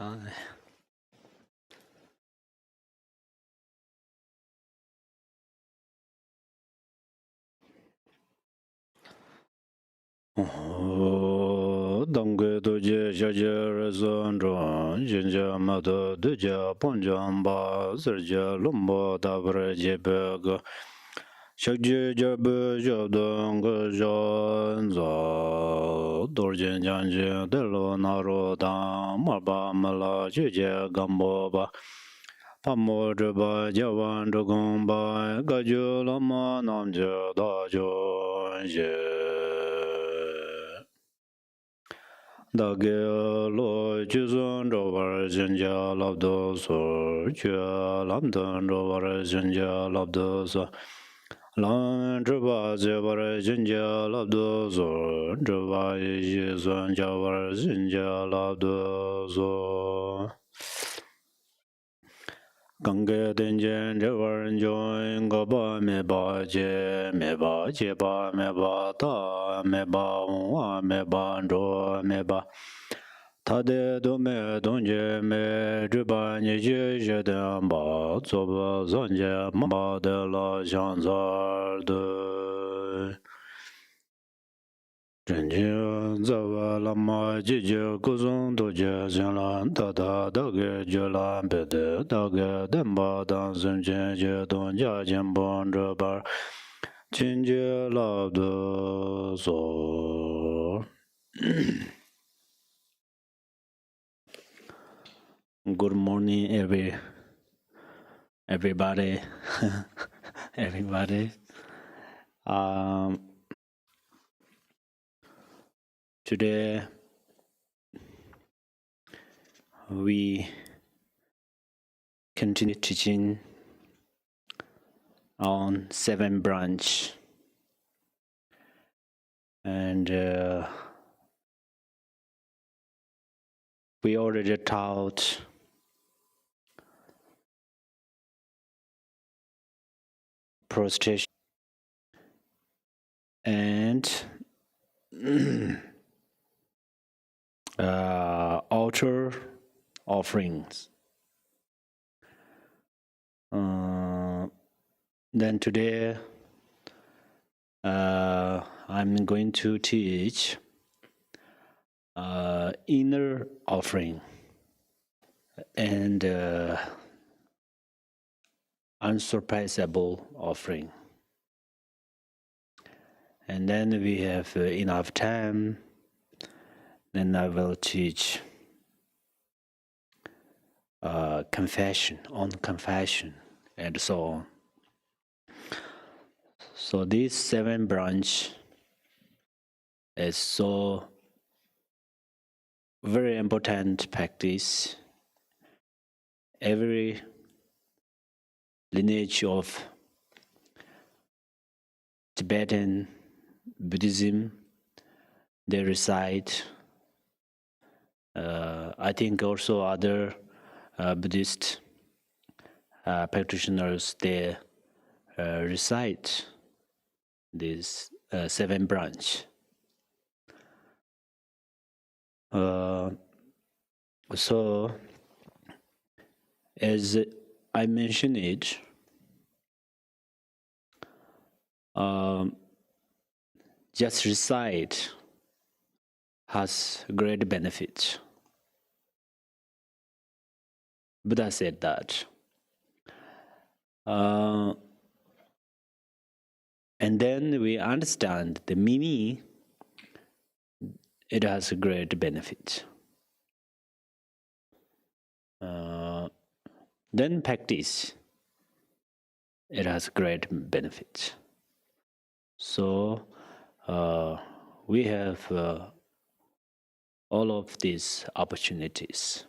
Hi. Dangge doje jaje rezon ron jinja mado doja ponjamba serja lumba dabre jebega shakje jabe jabdong janza dorjen janje delo naro da marba mala jeje gambo ba pamo jeba jawan dogomba gajo lama namje dajo Dage lo juzon rovar jinja labdo so jua lamdan rovar jinja labdo so lan juba javar jinja labdo so juba juzon javar jinja labdo so Gange denjen javar join gaba me je ba me ba ta me ba wa me ba ro me ba Tade do me donje me juba ni je de ba zo ba zonje ma de la janzar de Zhenjian zawa lama jiji guzong doje zhenlan tada dage julan bede dage denpa dan zhenjian je don jia jianbon zhebar jinji labde so. Good morning, everybody. Everybody. Today we continue teaching on 7 branch, and we already taught prostration and altar offerings. Then today I'm going to teach inner offering and unsurpassable offering. And then we have enough time, then I will teach confession, and so on. So this 7 branch is so very important practice. Every lineage of Tibetan Buddhism, they recite. I think also other Buddhist practitioners, they recite this 7 branch. So, as I mentioned it, just recite has great benefit. Buddha said that. And then we understand the meaning, it has a great benefit. Then practice, it has great benefit. So we have all of these opportunities.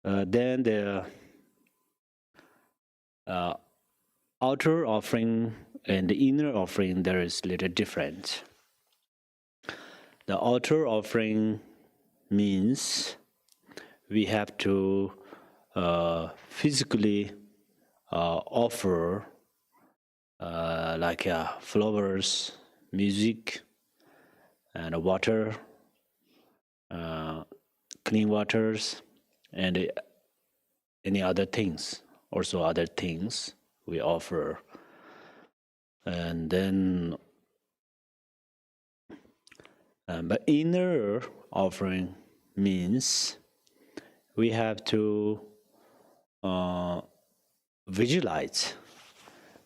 Then the outer offering and the inner offering, there is little difference. The outer offering means we have to physically offer like flowers, music, and water, clean waters, and any other things. Also, other things we offer. And then, but inner offering means we have to visualize.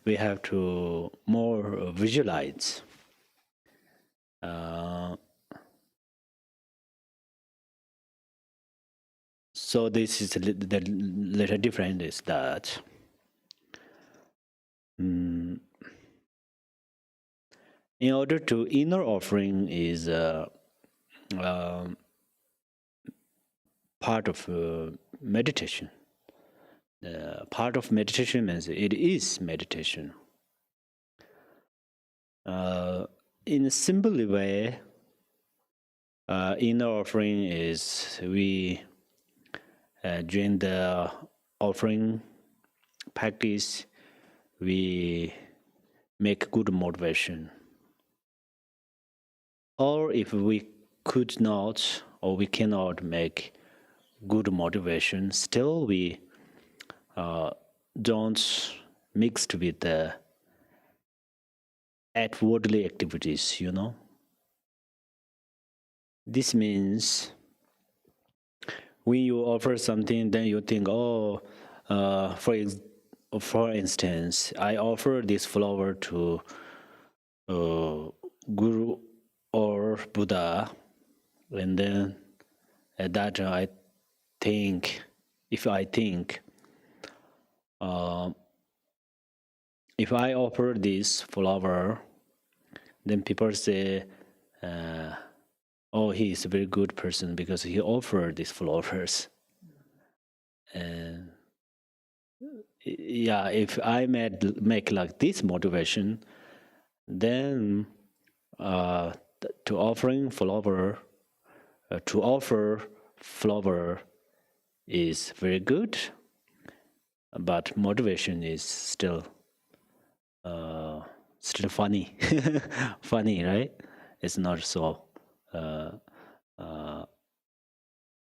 We have to more visualize. So this is the little difference is that in order to inner offering is part of meditation. Part of meditation means it is meditation. In a simple way, inner offering is we during the offering practice, we make good motivation. Or if we could not or we cannot make good motivation, still we don't mix with the outwardly activities, This means when you offer something, then you think, for instance, I offer this flower to Guru or Buddha, and then at that time I think, if I offer this flower, then people say, oh, he is a very good person because he offered these flowers. And yeah, if I make like this motivation, then to offer flower is very good, but motivation is still funny. Funny, right? It's not so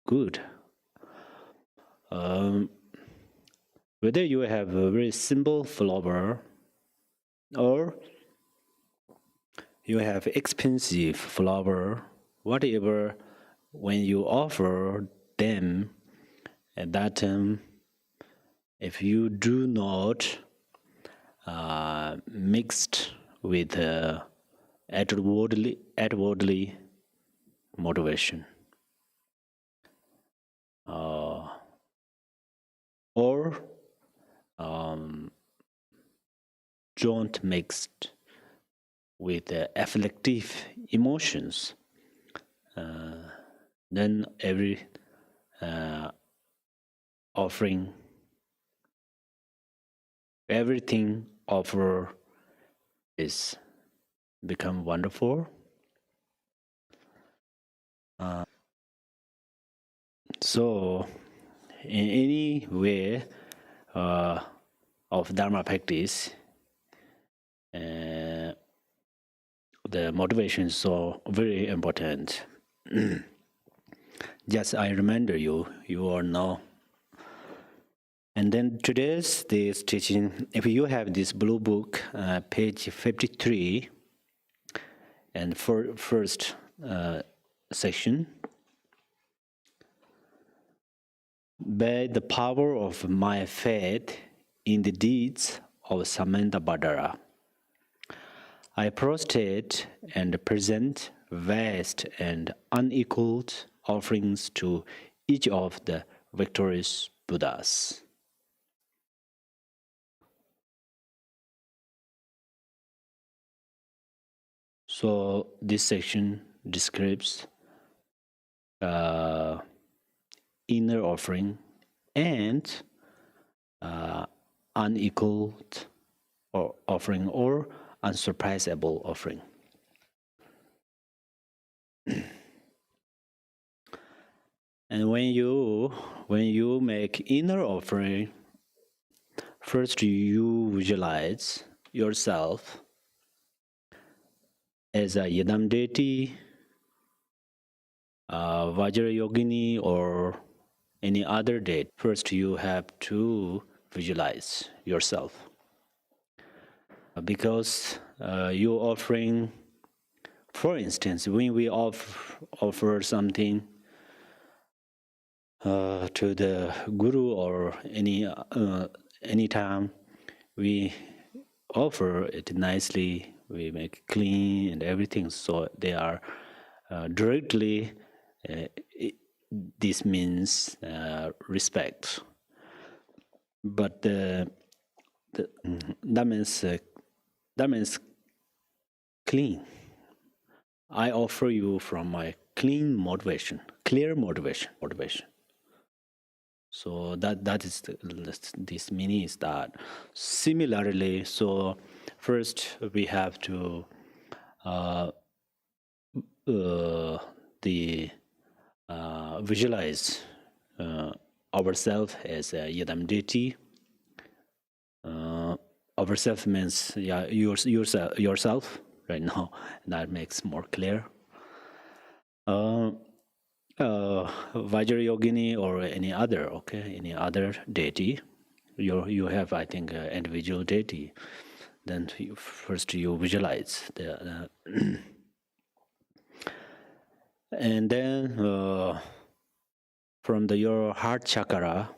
good. Whether you have a very simple flower or you have expensive flower, whatever, when you offer them at that time, if you do not mixed with outwardly motivation, or don't mixed with afflictive emotions, then every offering, everything offer is become wonderful. So in any way of Dharma practice, the motivation is so very important. Just I remind you all know. And then today's this teaching, if you have this blue book, page 53, and for first section, by the power of my faith in the deeds of Samanthabhadra, I prostrate and present vast and unequaled offerings to each of the victorious Buddhas. So this section describes inner offering and unequaled offering or unsurpassable offering. And when you make inner offering, first you visualize yourself as a Yidam deity Vajrayogini or any other date, first you have to visualize yourself. Because you're offering, for instance, when we offer something to the guru or any time, we offer it nicely, we make it clean and everything, so they are directly, this means respect. But that means clean. I offer you from my clean motivation, clear motivation. So that is this meaning is that. Similarly, so first we have to visualize ourselves as a Yidam deity. Ourself means yourself right now. That makes more clear. Vajrayogini or any other deity. You have, I think, individual deity. Then first you visualize the and then from your heart chakra,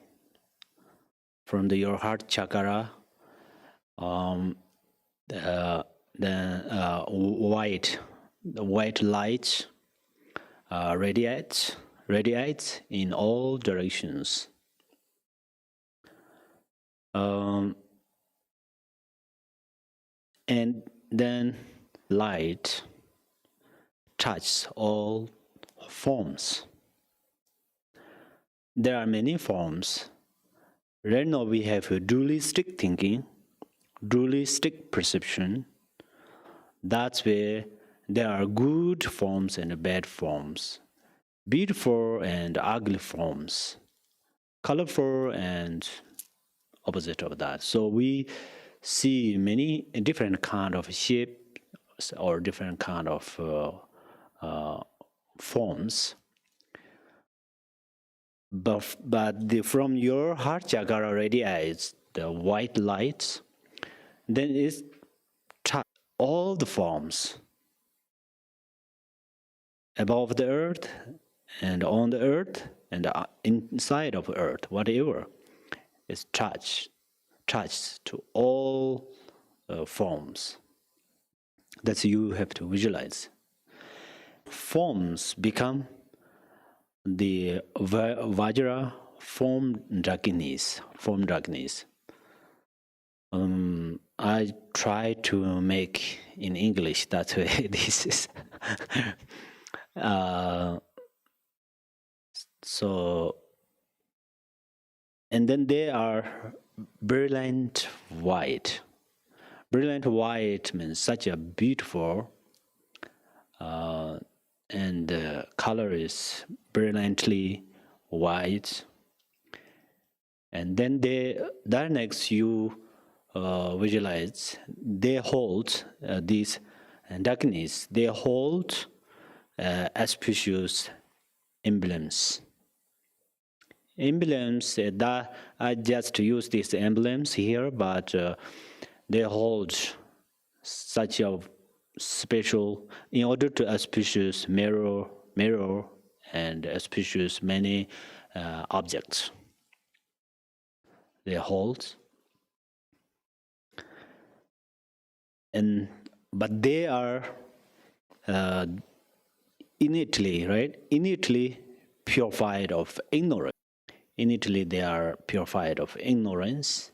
then white light radiates in all directions. And then light touches all forms. There are many forms. Right now we have a dualistic thinking, dualistic perception. That's where there are good forms and bad forms, beautiful and ugly forms, colorful and opposite of that. So we see many different kind of shapes or different kind of forms. But from your heart chakra radiates the white light, then it touches all the forms above the earth and on the earth and inside of earth, whatever is touched to all forms. That's you have to visualize. Forms become the Vajra form draginis. I try to make in English that way. This is so, and then they are brilliant white. Brilliant white means such a beautiful, and the color is brilliantly white. And then that next you visualize, they hold these Dakinis, they hold auspicious emblems. That I just use these emblems here, but they hold such a special, in order to auspicious mirror and auspicious many objects they hold. But they are innately purified of ignorance. Innately they are purified of ignorance.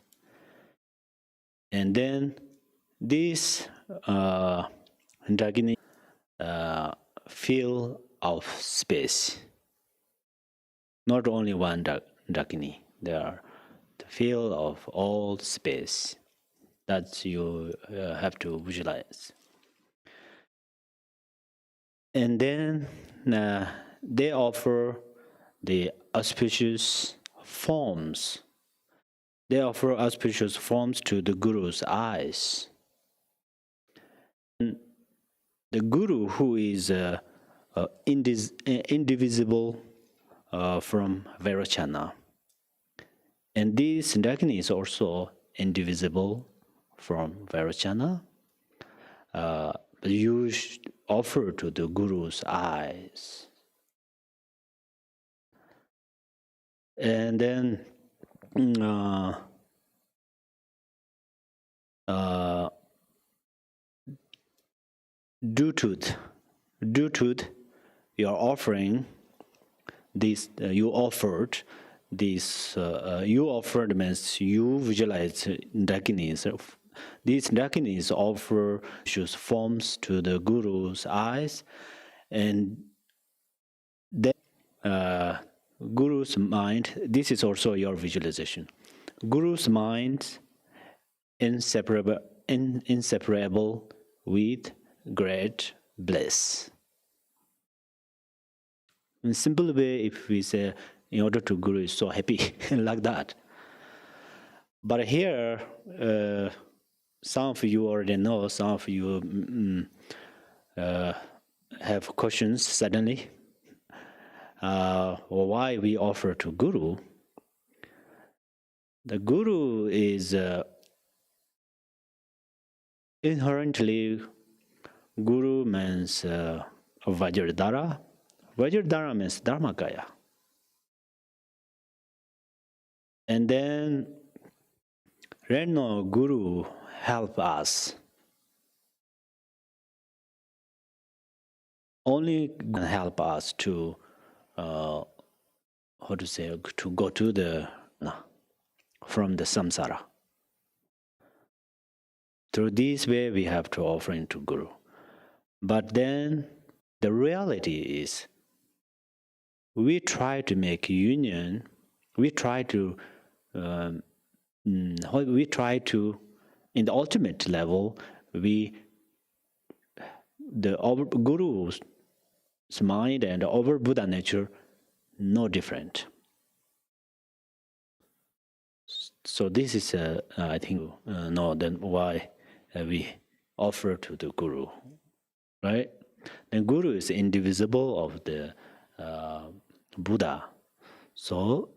And then this Dagini fill of space. Not only one Dagini, there are the fill of all space. That you have to visualize. And then they offer the auspicious forms. They offer auspicious forms to the Guru's eyes. The Guru, who is indivisible from Vairocana. And this Dakini is also indivisible from Vairocana. But you offer to the Guru's eyes. And then due to your offering, this you offered means you visualize Dakinis. These Dakinis offer shows forms to the Guru's eyes, and then Guru's mind. This is also your visualization. Guru's mind inseparable with great bliss. In simple way, if we say, in order to Guru is so happy, like that. But here, some of you already know, some of you have questions suddenly. Why we offer to Guru? The Guru is inherently, Guru means Vajradhara. Vajradhara means Dharmakaya. And then Reno Guru help us. Only help us to to go to the from the samsara. Through this way we have to offer into Guru. But then the reality is we try to make union, we try to in the ultimate level, the Guru's mind and our Buddha nature no different. So this is I think no, then why we offer to the Guru, right? The Guru is indivisible of the Buddha. So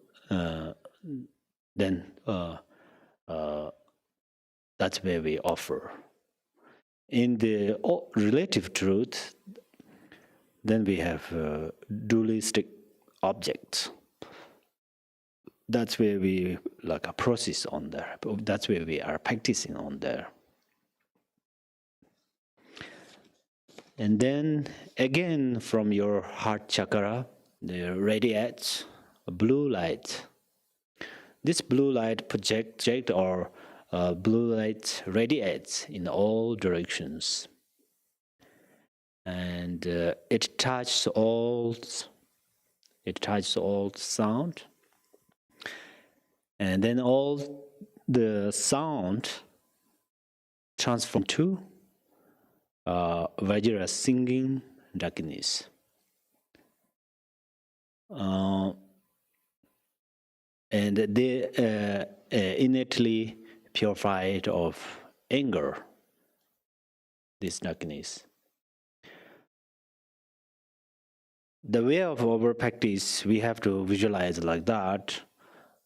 then that's where we offer. In the relative truth, then we have dualistic objects. That's where we like a process on there. That's where we are practicing on there. And then again from your heart chakra, there radiates a blue light. This blue light project or blue light radiates in all directions. And it touches all sound. And then all the sound transform to Vajra singing Dakinis. And they innately purified of anger, these Dakinis. The way of our practice, we have to visualize like that.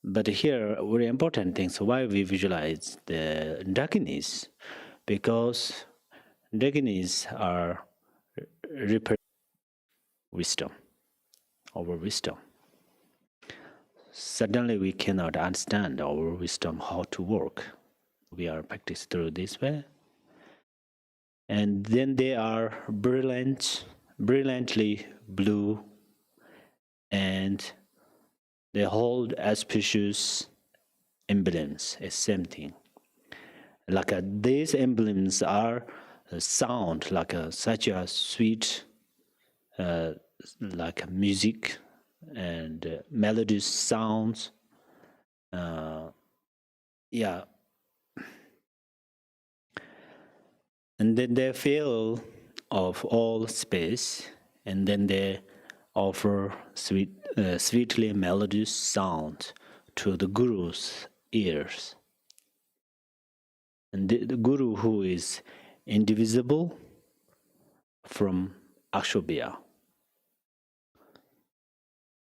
But here, very important things, why we visualize the Dakinis, because Dakinis are represent wisdom, our wisdom. Suddenly we cannot understand our wisdom, how to work. We are practiced through this way. And then they are brilliantly blue, and they hold auspicious emblems, a same thing. Like these emblems are sound, like such a sweet, like music and melodious sounds. Yeah. And then they fill of all space, and then they offer sweetly melodious sound to the Guru's ears. And the Guru, who is indivisible from Akshobhya,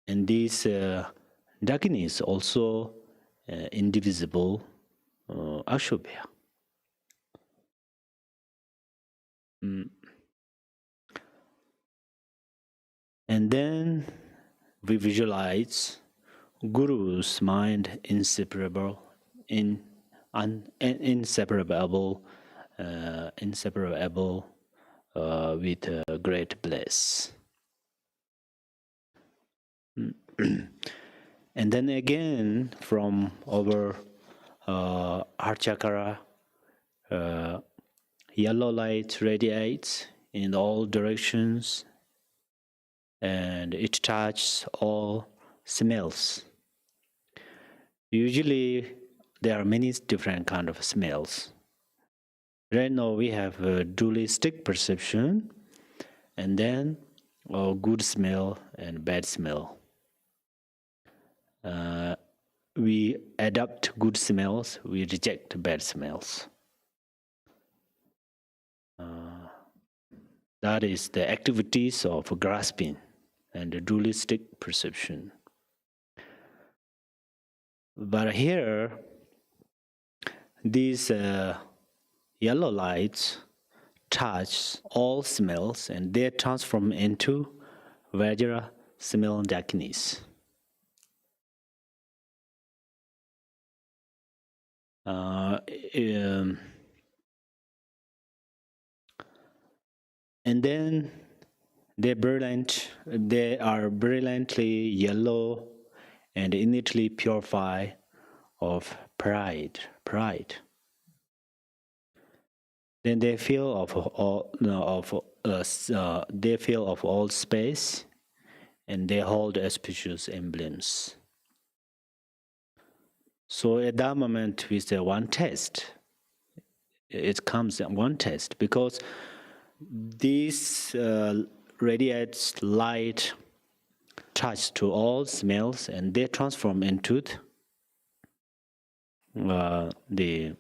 And this Dakini is also indivisible Ashobhya. And then we visualize Guru's mind inseparable, inseparable, inseparable with great bliss. And then again, from our heart chakra, yellow light radiates in all directions, and it touches all smells. Usually, there are many different kind of smells. Right now, we have a dualistic perception, and then good smell and bad smell. We adopt good smells, we reject bad smells. That is the activities of grasping and the dualistic perception. But here, these yellow lights touch all smells and they transform into Vajra smell Dakinis. And then they are brilliantly yellow and innately purified of pride. Then they feel of all space, and they hold auspicious emblems. So at that moment, with the one test, it comes in one test because this radiates light touch to all smells, and they transform into the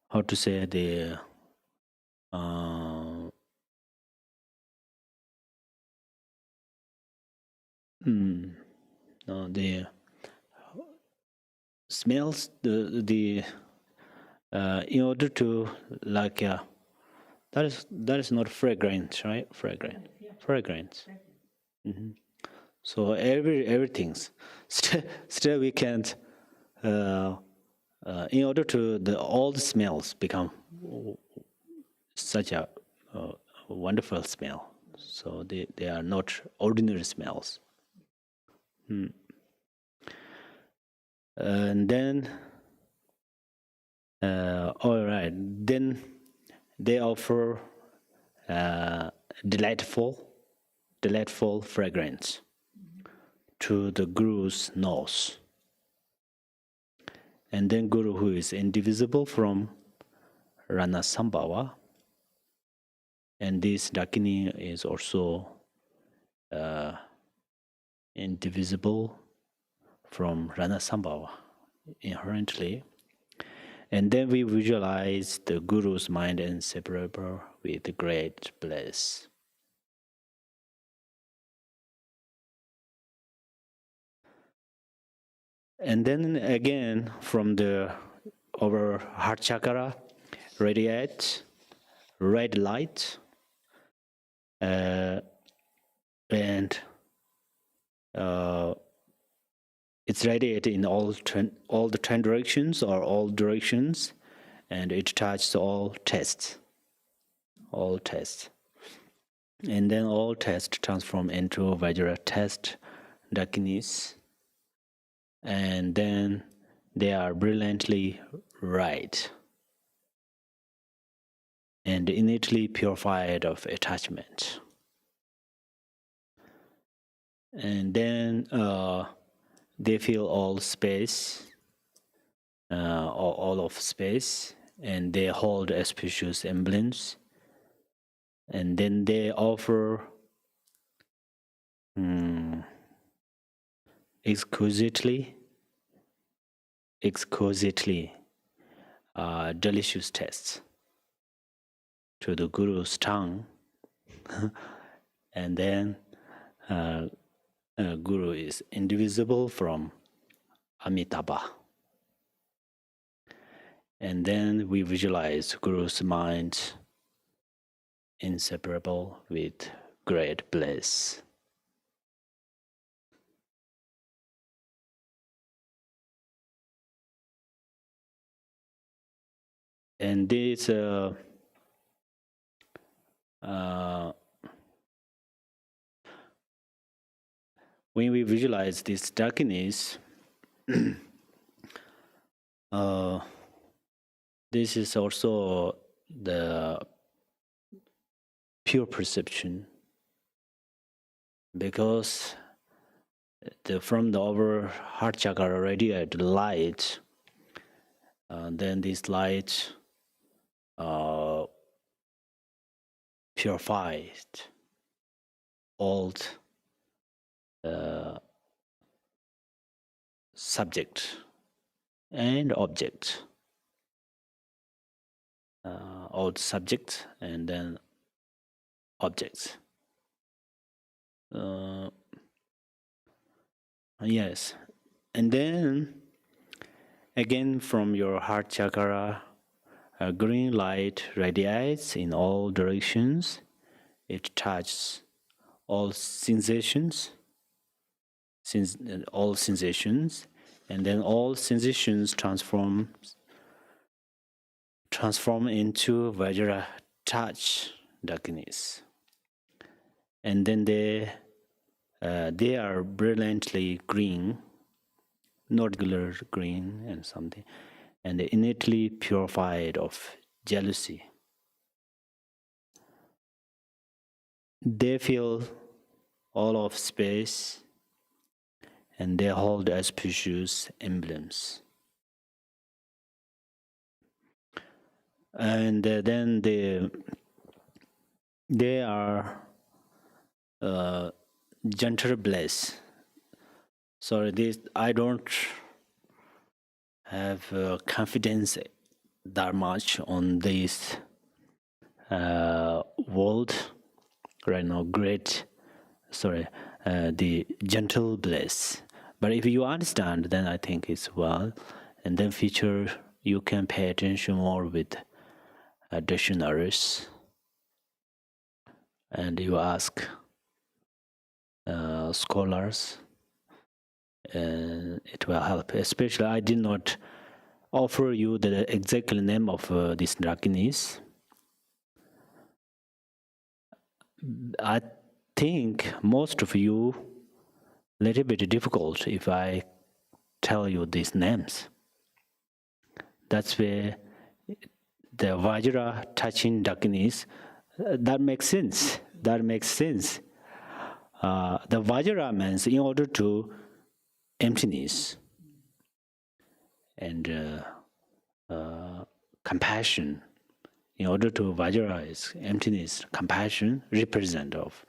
how to say the the smells the in order to like that is not fragrance, right? Fragrance. So everything's still we can't in order to all the smells become such a wonderful smell. So they are not ordinary smells. And then all right, then they offer delightful fragrance to the Guru's nose. And then Guru, who is indivisible from Rana Sambhava, and this Dakini is also indivisible from Rana Sambhava inherently. And then we visualize the Guru's mind inseparable with great bliss. And then again, from our heart chakra, radiates red light, and it's radiated in all the 10 directions or all directions, and it touches all tests. And then all tests transform into Vajra test Dakinis, and then they are brilliantly right and innately purified of attachment. And then they feel all space, all of space, and they hold auspicious emblems. And then they offer exquisitely delicious tests to the Guru's tongue. And then Guru is indivisible from Amitabha. And then we visualize Guru's mind inseparable with great bliss. And this when we visualize this darkness, this is also the pure perception, because from our heart chakra radiate light, then this light purified all subject and object, all subjects and then objects. Yes, and then again from your heart chakra, a green light radiates in all directions. It touches all sensations, and then all sensations transform into Vajra touch darkness, and then they are brilliantly green, not regular green and something, and innately purified of jealousy. They fill all of space, and they hold auspicious emblems. And then they are gentle bliss. Sorry, this I don't have confidence that much on this world right now. The gentle bliss. But if you understand, then I think it's well. And then future you can pay attention more with dictionaries, and you ask scholars, and it will help. Especially, I did not offer you the exact name of this darkness. I think most of you little bit difficult if I tell you these names. That's where the Vajra touching darkness, that makes sense. The Vajra means in order to emptiness and compassion. In order to Vajra is emptiness, compassion, represent of.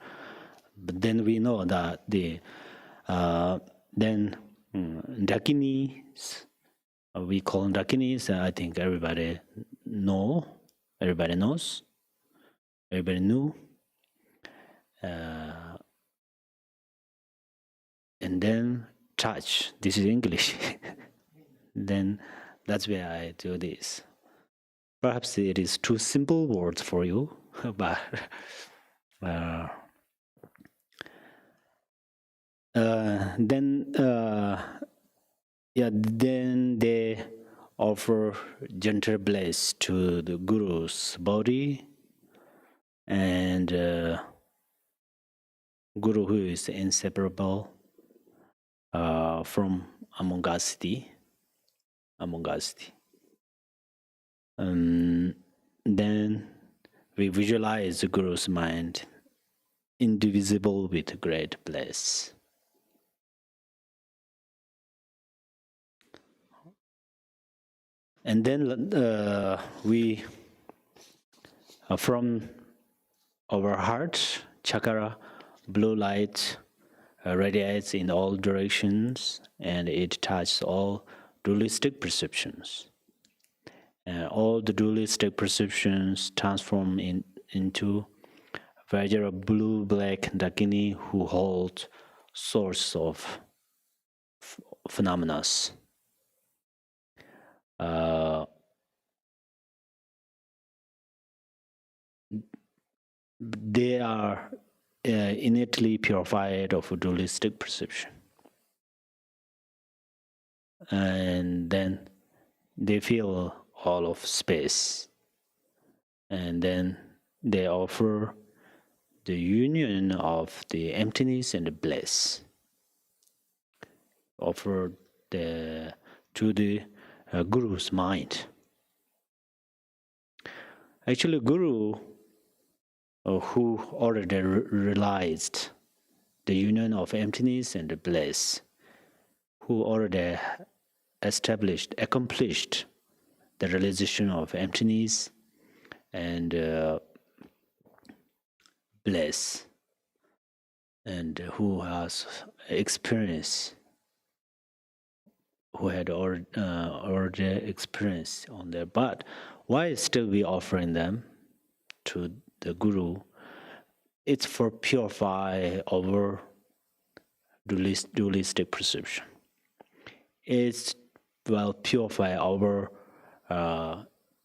But then we know that the Dakinis, we call them Dakinis. I think everybody knows, everybody knew. And then touch. This is English. Then that's where I do this. Perhaps it is too simple words for you, but then they offer gentle bliss to the Guru's body, and Guru who is inseparable from amongasti. Then we visualize the Guru's mind indivisible with great bliss. And then we, from our heart chakra, blue light radiates in all directions, and it touches all dualistic perceptions. All the dualistic perceptions transform into Vajra blue-black Dakini who hold source of phenomena. They are innately purified of dualistic perception. And then they feel all of space. And then they offer the union of the emptiness and the bliss. Offer to the Guru's mind. Actually, Guru, who already realized the union of emptiness and bliss, who already accomplished the realization of emptiness and bliss, and who has experience, who had already experience on there. But why still we offering them to the Guru? It's for purify our dualistic perception. It's purify our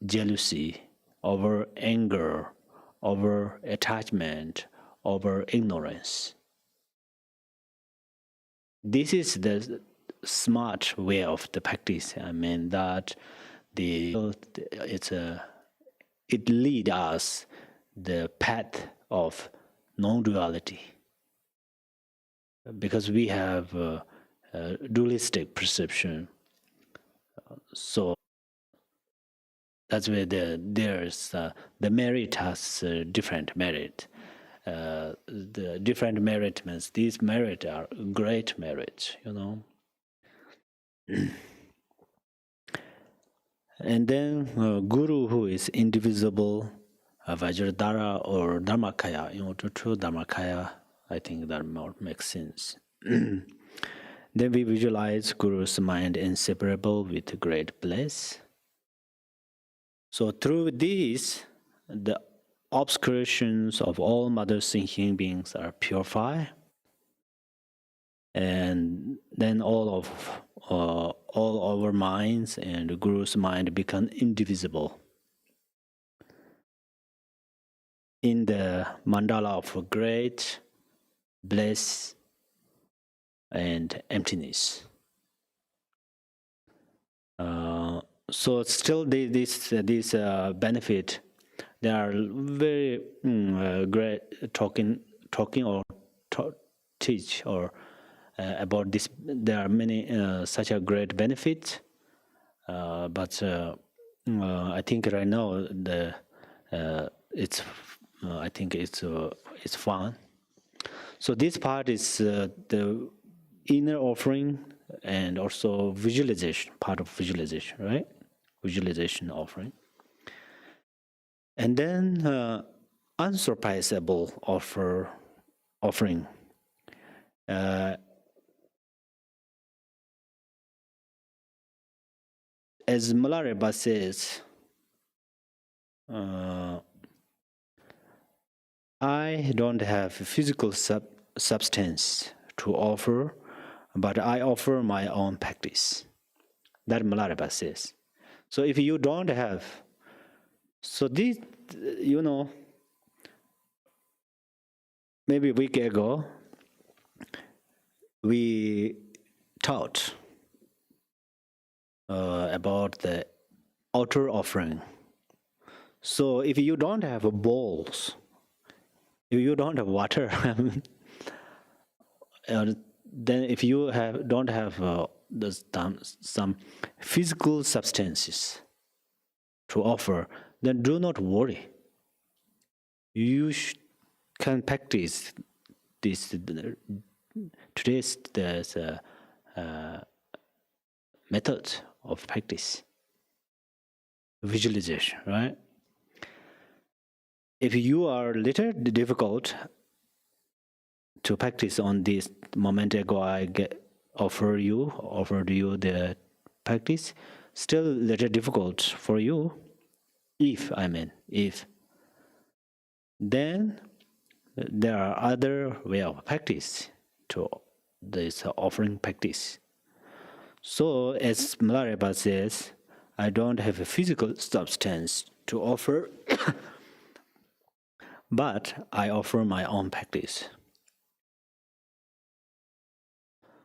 jealousy, our anger, our attachment, our ignorance. This is the smart way of the practice. I mean that it leads us the path of non-duality, because we have dualistic perception. So that's where there's the merit has different merit. The different merit means these merit are great merit, And then Guru, who is indivisible, Vajradhara or Dharmakaya, to true Dharmakaya, I think that more makes sense. Then we visualize Guru's mind inseparable with great bliss. So through these, the obscurations of all mother thinking beings are purified, and then all our minds and the Guru's mind become indivisible in the mandala of great bliss and emptiness. So still this benefit, they are very great talking or teach or about this. There are many such a great benefit, but I think right now it's I think it's fun. So this part is the inner offering and also visualization, part of visualization, right? Visualization offering. And then unsurpassable offering. As Malareba says, I don't have physical substance to offer, but I offer my own practice. That Malareba says. So if you don't have, so this, maybe a week ago, we taught about the outer offering. So if you don't have bowls, if you don't have water, then if you don't have some physical substances to offer, then do not worry. You can practice this. Today's method of practice, visualization, right? If you are little difficult to practice on this moment ago, I offered you the practice, still little difficult for you, if, then there are other way of practice to this offering practice. So, as Milarepa says, I don't have a physical substance to offer, but I offer my own practice.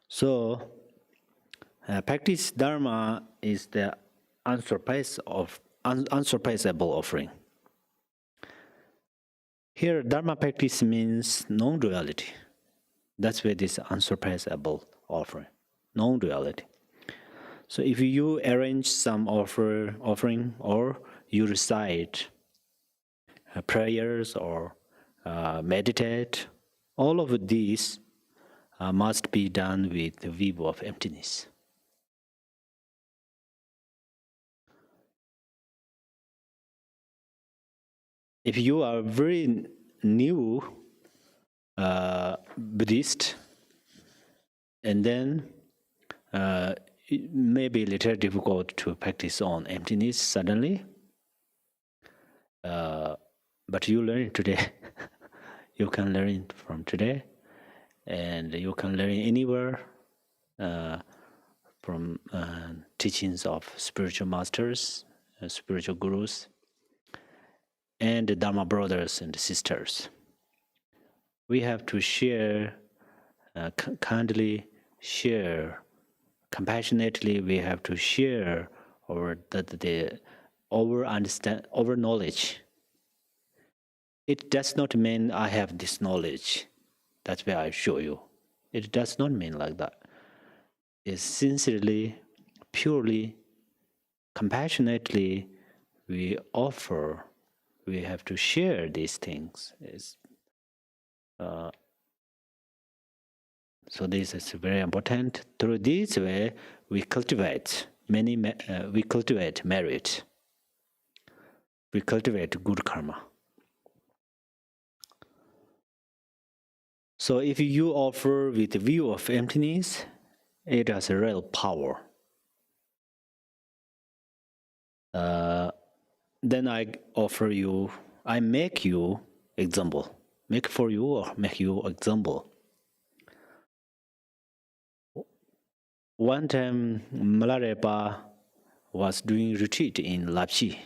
So, practice Dharma is the unsurpassable offering. Here, Dharma practice means non-duality. That's where this unsurpassable offering, non-duality. So if you arrange some offering or you recite prayers or meditate, all of these must be done with the view of emptiness. If you are very new Buddhist, and then it may be a little difficult to practice on emptiness suddenly, but you learn today. You can learn it from today, and you can learn anywhere from teachings of spiritual masters, spiritual gurus, and the Dharma brothers and sisters. We have to share, kindly share, compassionately. We have to share our knowledge. It does not mean I have this knowledge. That's why I show you. It does not mean like that. It's sincerely, purely, compassionately we offer. We have to share these things. So this is very important. Through this way, we cultivate we cultivate merit. We cultivate good karma. So if you offer with the view of emptiness, it has a real power. Then I offer you, I make you example. Make for you or make you example. One time, Milarepa was doing retreat in Lapchi.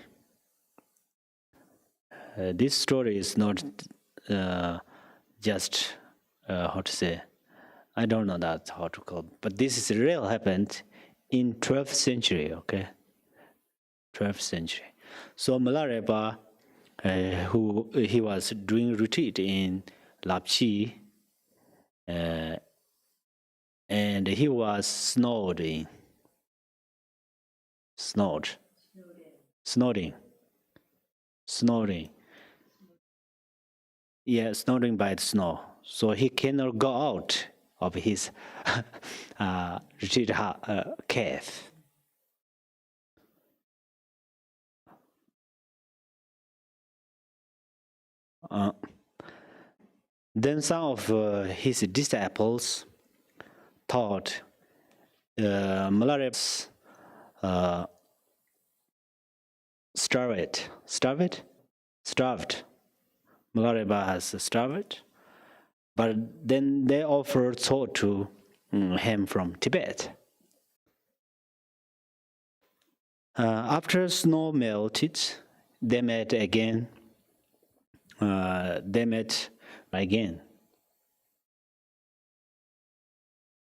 This story is not just how to say. I don't know that how to call, but this is real happened in 12th century. Okay, 12th century. So Milarepa, he was doing retreat in Lapchi, and he was snoring. Yeah, snoring by the snow. So he cannot go out of his retreat cave. Then some of his disciples thought Milarepa starved. Milarepa has starved. But then they offered thought to him from Tibet. After snow melted, they met again.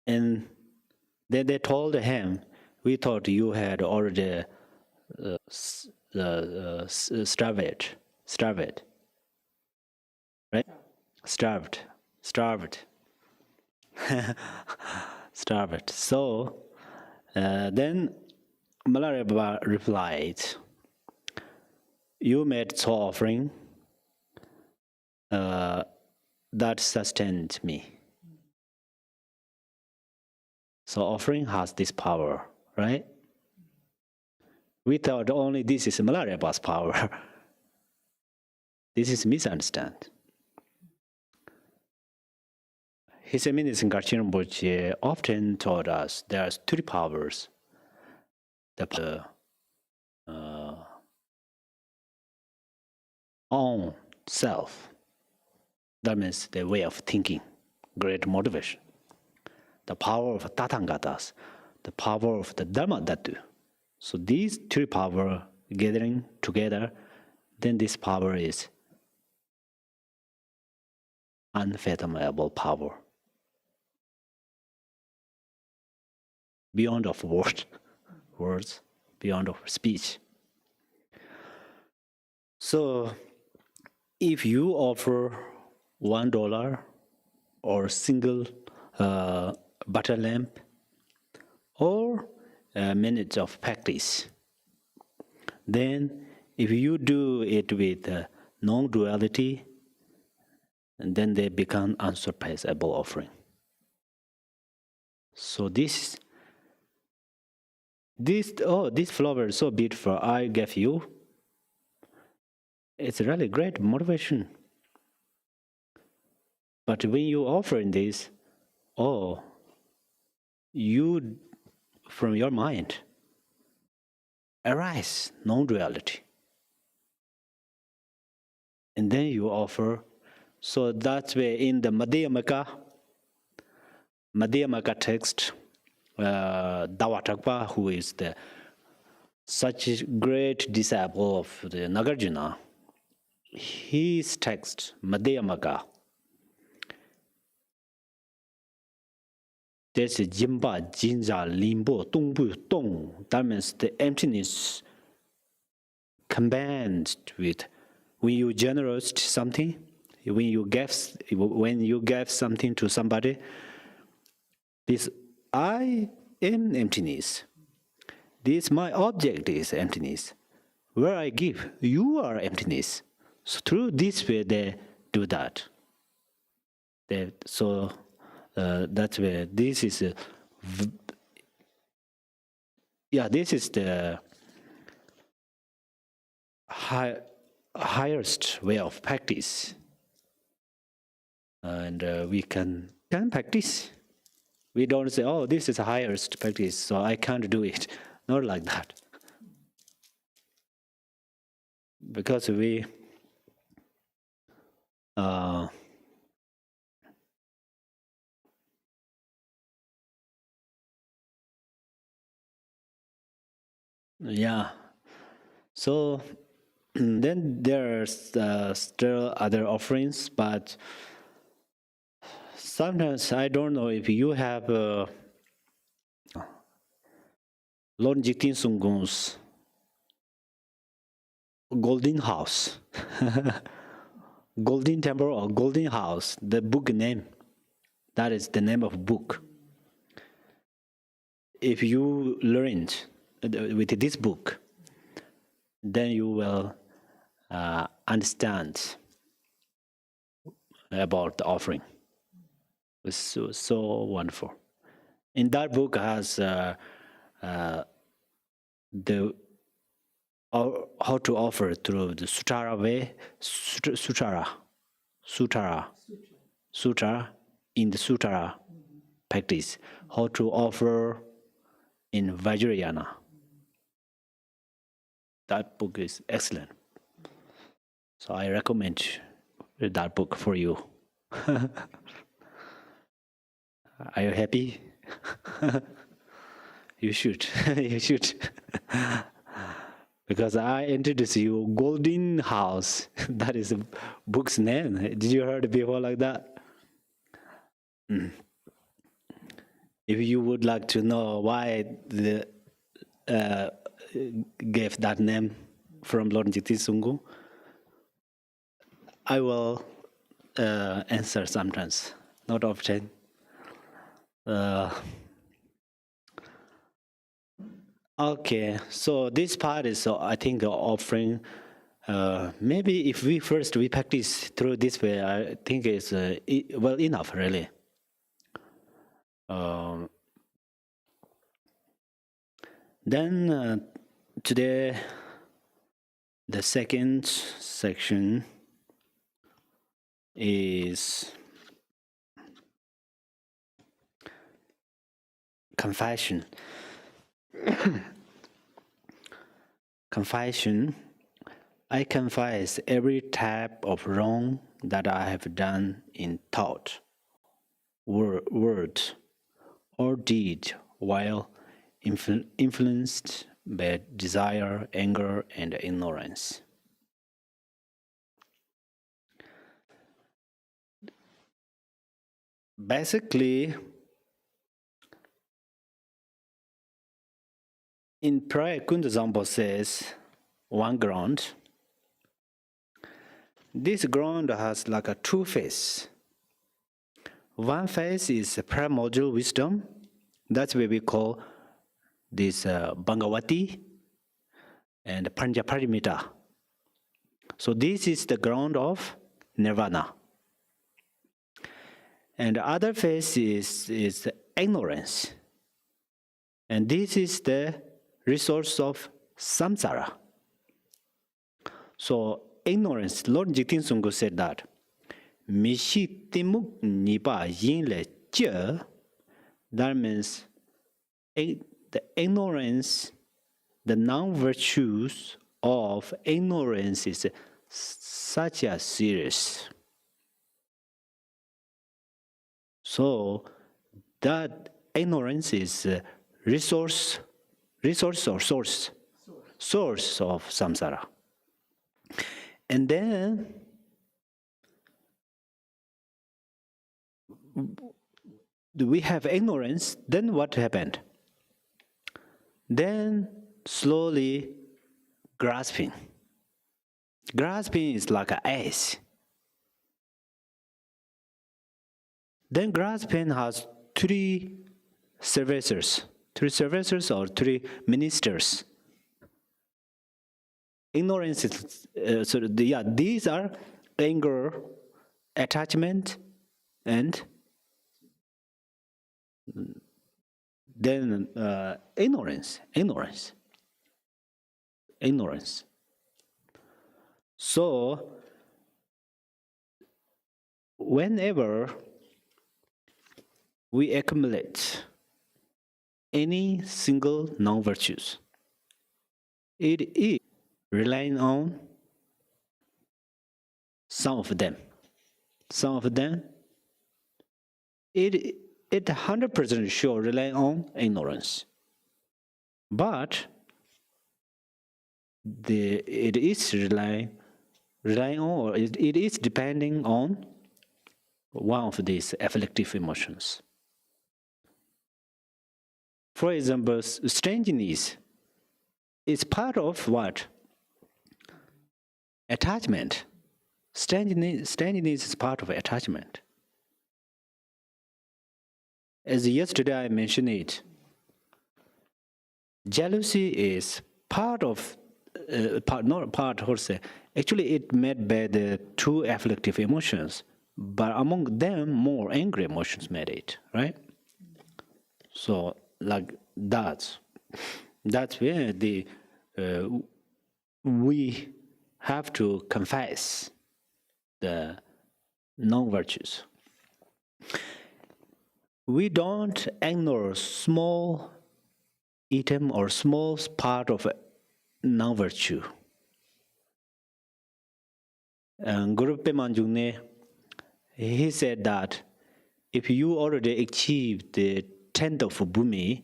And they told him, we thought you had already starved, right? Starved. So then Milarepa replied, you made so offering that sustained me. So offering has this power, right? We thought only this is Milarepa's power. This is misunderstood. His Eminence Garchi Rinpoche often taught us there are three powers. The own self. That means the way of thinking, great motivation. the power of Tathangatas, the power of the Dharma Dhatu. So these three power gathering together, then this power is unfathomable power. Beyond of words, beyond of speech. So if you offer $1 or single butter lamp or minutes of practice, then if you do it with non-duality, then they become unsurpassable offering. So this flower is so beautiful, I gave you. It's really great motivation. But when you offer this, you, from your mind, arise non-duality. And then you offer. So that's why in the Madhyamaka text, Dawatakpa, who is such a great disciple of the Nagarjuna, his text, Madhyamaka, there's a Jimba, Jinja, Limbo, Tongbu, Tong. That means the emptiness combined with when you generous something, when you give something to somebody, this I am emptiness. This my object is emptiness. Where I give, you are emptiness. So through this way they do that. That's where this is this is the highest way of practice, and we can practice. We don't say, oh, this is the highest practice, so I can't do it. Not like that. Because we so then there's still other offerings, but sometimes I don't know if you have Lord Jigten Sungung's Golden House, Golden Temple or Golden House, the book name. That is the name of book. If you learned with this book, then you will understand about the offering. It's so wonderful. In that book has the how to offer through the Sutra way, Sutra in the Sutra practice, how to offer in Vajrayana. That book is excellent. So I recommend that book for you. Are you happy? You should. You should. Because I introduced you Golden House. That is a book's name. Did you heard before like that? If you would like to know why the gave that name from Lord Jigten Sunggung, I will answer sometimes, not often. Okay, so this part is, I think, offering. Maybe if we practice through this way, I think it's well enough, really. Then today, the second section is confession. Confession. I confess every type of wrong that I have done in thought, word, or deed while influenced by desire, anger, and ignorance. Basically, in prayer, Kunda Zambo says one ground. This ground has like a two face. One face is primordial wisdom. That's what we call this Bhagavati and Panchaparamita. So this is the ground of nirvana. And the other face is ignorance. And this is the resource of samsara. So ignorance, Lord Jigten Sungku said that, Mishi timuk nipa yin le che, that means the ignorance, the non-virtues of ignorance is such a serious. So that ignorance is resource or source of samsara. And then we have ignorance, then what happened? Then slowly grasping. Grasping is like an ace. Then grasping has three servicers or three ministers. Ignorance is, these are anger, attachment, and then ignorance. So whenever we accumulate any single non-virtues, it is relying on some of them. It 100% sure relying on ignorance. But it is relying on, or it is depending on one of these afflictive emotions. For example, strangeness is part of what? Attachment. Strangeness is part of attachment. As yesterday I mentioned it, jealousy is part of, actually it made by the two afflictive emotions, but among them more angry emotions made it, right? So like that's where we have to confess the non-virtues. We don't ignore small item or small part of non-virtue. Guru Pema Jungne, he said that if you already achieved the 10th of Bhumi,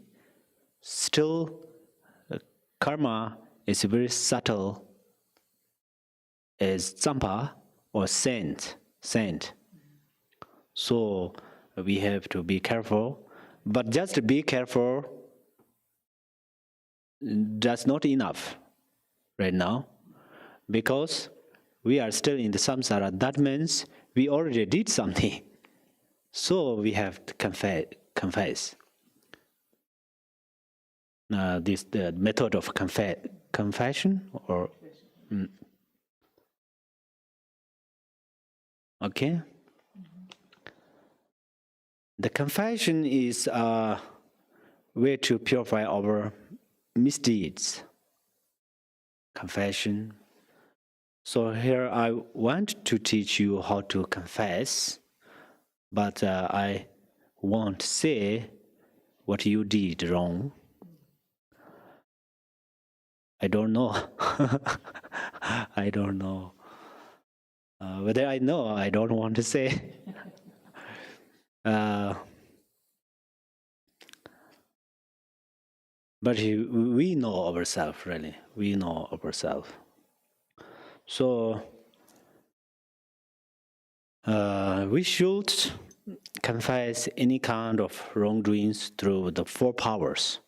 still karma is very subtle as Tsampa or saint. So we have to be careful. But just be careful, that's not enough right now, because we are still in the samsara. That means we already did something. So we have to confess. This the method of confession or okay. The confession is a way to purify our misdeeds. Confession. So here I want to teach you how to confess, but I won't say what you did wrong. I don't know. I don't know. Whether I know, I don't want to say. But we know ourselves, really. We know ourselves. So we should confess any kind of wrongdoings through the four powers.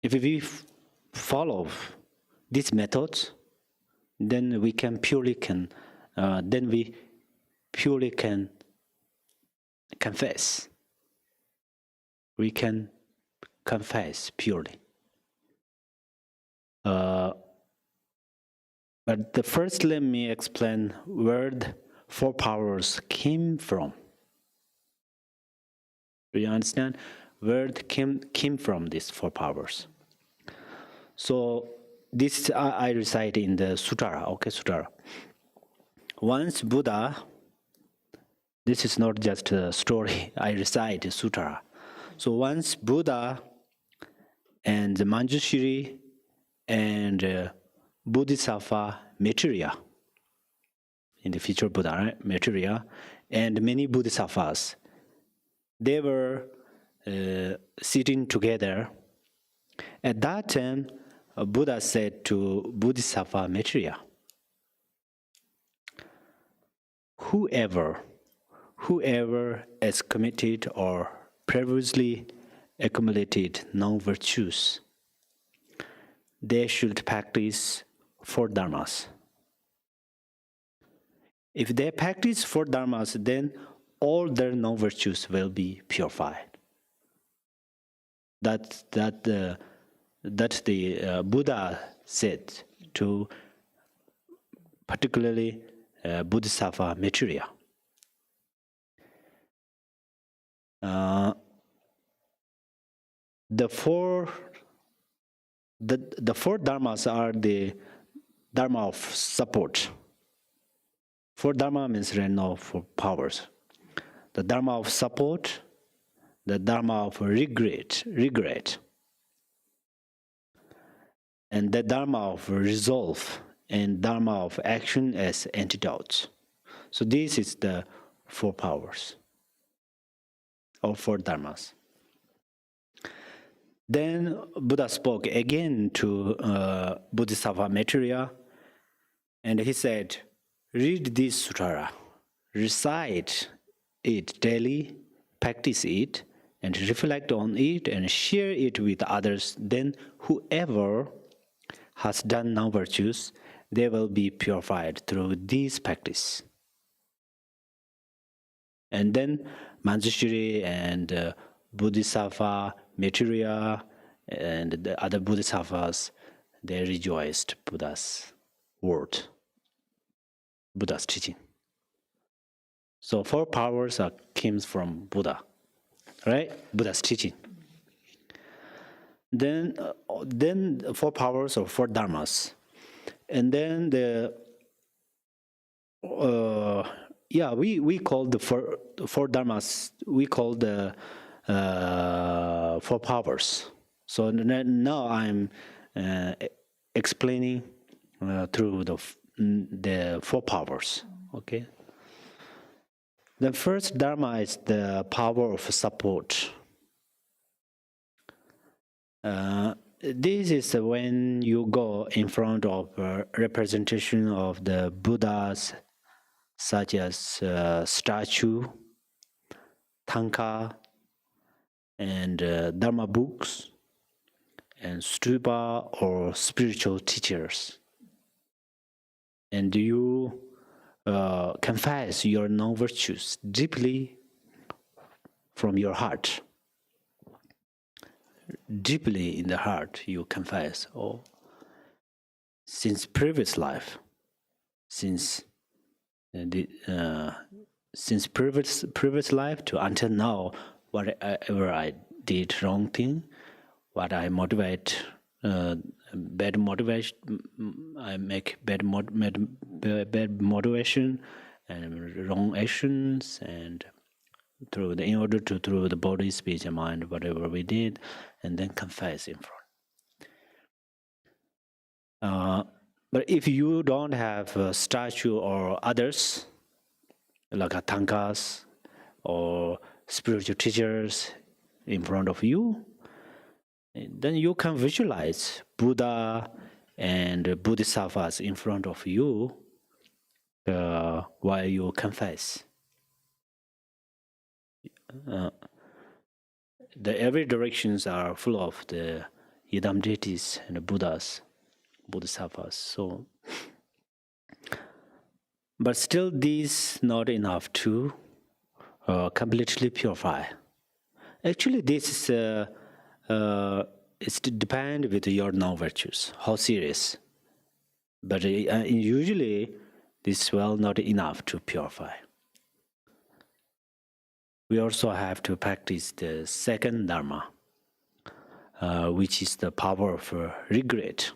If we follow these methods, then we purely can confess. We can confess purely. But first, let me explain where the four powers came from. Do you understand? Where it came from, these four powers? So this I recite in the Sutara, okay, Sutara. Once Buddha, this is not just a story, I recite Sutara. So once Buddha and the Manjushri and Bodhisattva Maitreya, in the future Buddha, right? Maitreya, and many Bodhisattvas, they were sitting together. At that time, Buddha said to Bodhisattva Maitreya, whoever has committed or previously accumulated non-virtues, they should practice four dharmas. If they practice four dharmas, then all their non-virtues will be purified. That the Buddha said to particularly Bodhisattva Maitreya. The four dharmas are the dharma of support. Four dharma means four powers. The dharma of support, the dharma of regret, and the dharma of resolve, and dharma of action as antidotes. So this is the four powers, or four dharmas. Then Buddha spoke again to Bodhisattva Maitreya, and he said, read this sutara, recite it daily, practice it, and reflect on it, and share it with others. Then whoever has done non-virtues, they will be purified through this practice. And then Manjushri and Bodhisattva Maitreya and the other Bodhisattvas, they rejoiced Buddha's word, Buddha's teaching. So four powers came from Buddha, right? Buddha's teaching. Then four powers or four dharmas, and then we call the four dharmas. We call the four powers. So now I'm explaining through the four powers. Okay. The first dharma is the power of support. This is when you go in front of a representation of the Buddhas, such as statue, tanka, and Dharma books, and stupa or spiritual teachers. And you confess your non-virtues deeply from your heart. Deeply in the heart, you confess, since previous life, since previous life to until now, whatever I did wrong thing, what I motivate, bad motivation, I make bad motivation and wrong actions, and through the body, speech, and mind, whatever we did, and then confess in front. But if you don't have a statue or others, like a tankas or spiritual teachers in front of you, then you can visualize Buddha and Bodhisattvas in front of you while you confess. The every directions are full of the Yidam deities and the Buddhas, Bodhisattvas. So, but still, these not enough to completely purify. Actually, this is it's depend with your non-virtues, how serious. But usually, this will not enough to purify. We also have to practice the second Dharma, which is the power of regret.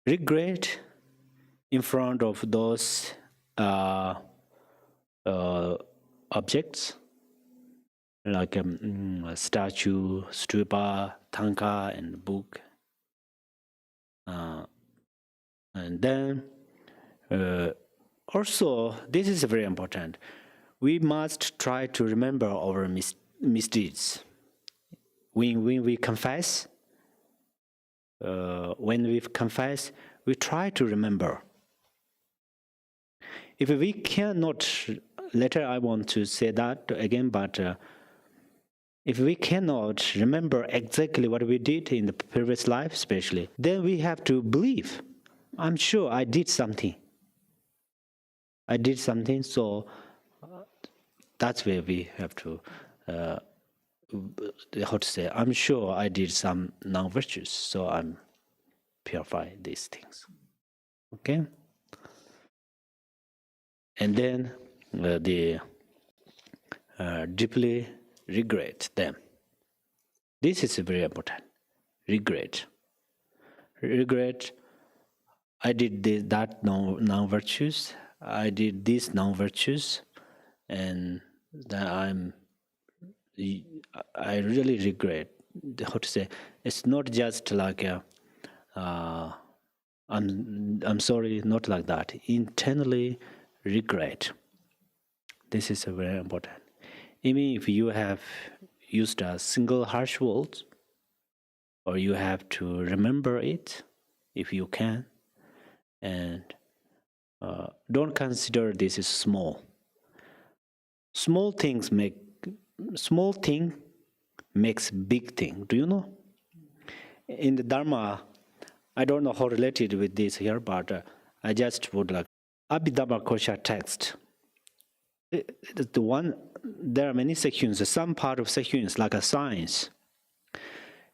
Regret in front of those objects like a statue, stupa, tanka, and book. And then also, this is very important. We must try to remember our misdeeds. When we confess, we try to remember. If we cannot, later I want to say that again, but if we cannot remember exactly what we did in the previous life, especially, then we have to believe. I'm sure I did something. So that's where we have to, how to say, I'm sure I did some non-virtues, so I'm purify these things. Okay? And then the deeply regret them. This is very important. Regret. I did that non-virtues. I did these non-virtues, and then I really regret. How to say? It's not just like I'm sorry, not like that. Internally regret. This is very important. Even if you have used a single harsh word, or you have to remember it, if you can, and don't consider this is small. Small thing makes big thing. Do you know? In the Dharma, I don't know how related with this here, but I just would like Abhidharma Kosha text. There are many sections. Some part of sections like a science.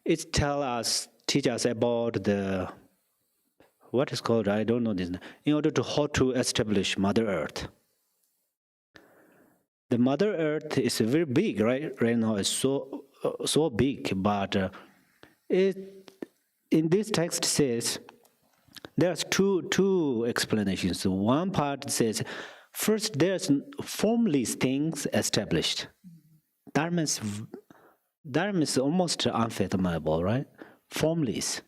It teach us about the what is called, I don't know this, in order to how to establish Mother Earth. The Mother Earth is very big, right? Right now it's so big, but in this text says there's two explanations. One part says first there's formless things established. Dharma is almost unfathomable, right? Formless.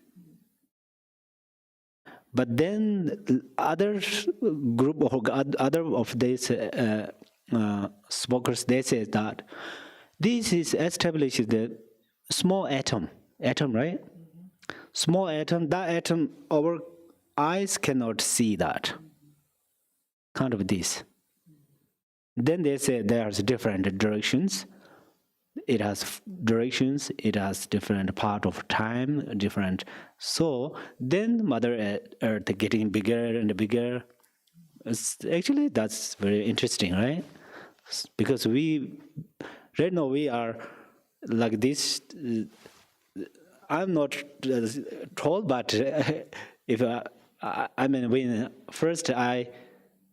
But then other group or other of these smokers, they say that this is established the small atom, right? Small atom, that atom, our eyes cannot see that. Kind of this. Then they say there's different directions. It has directions, it has different part of time, different. So then Mother Earth getting bigger and bigger. Actually, that's very interesting, right? Because right now we are like this. I'm not told, but if I mean, when first I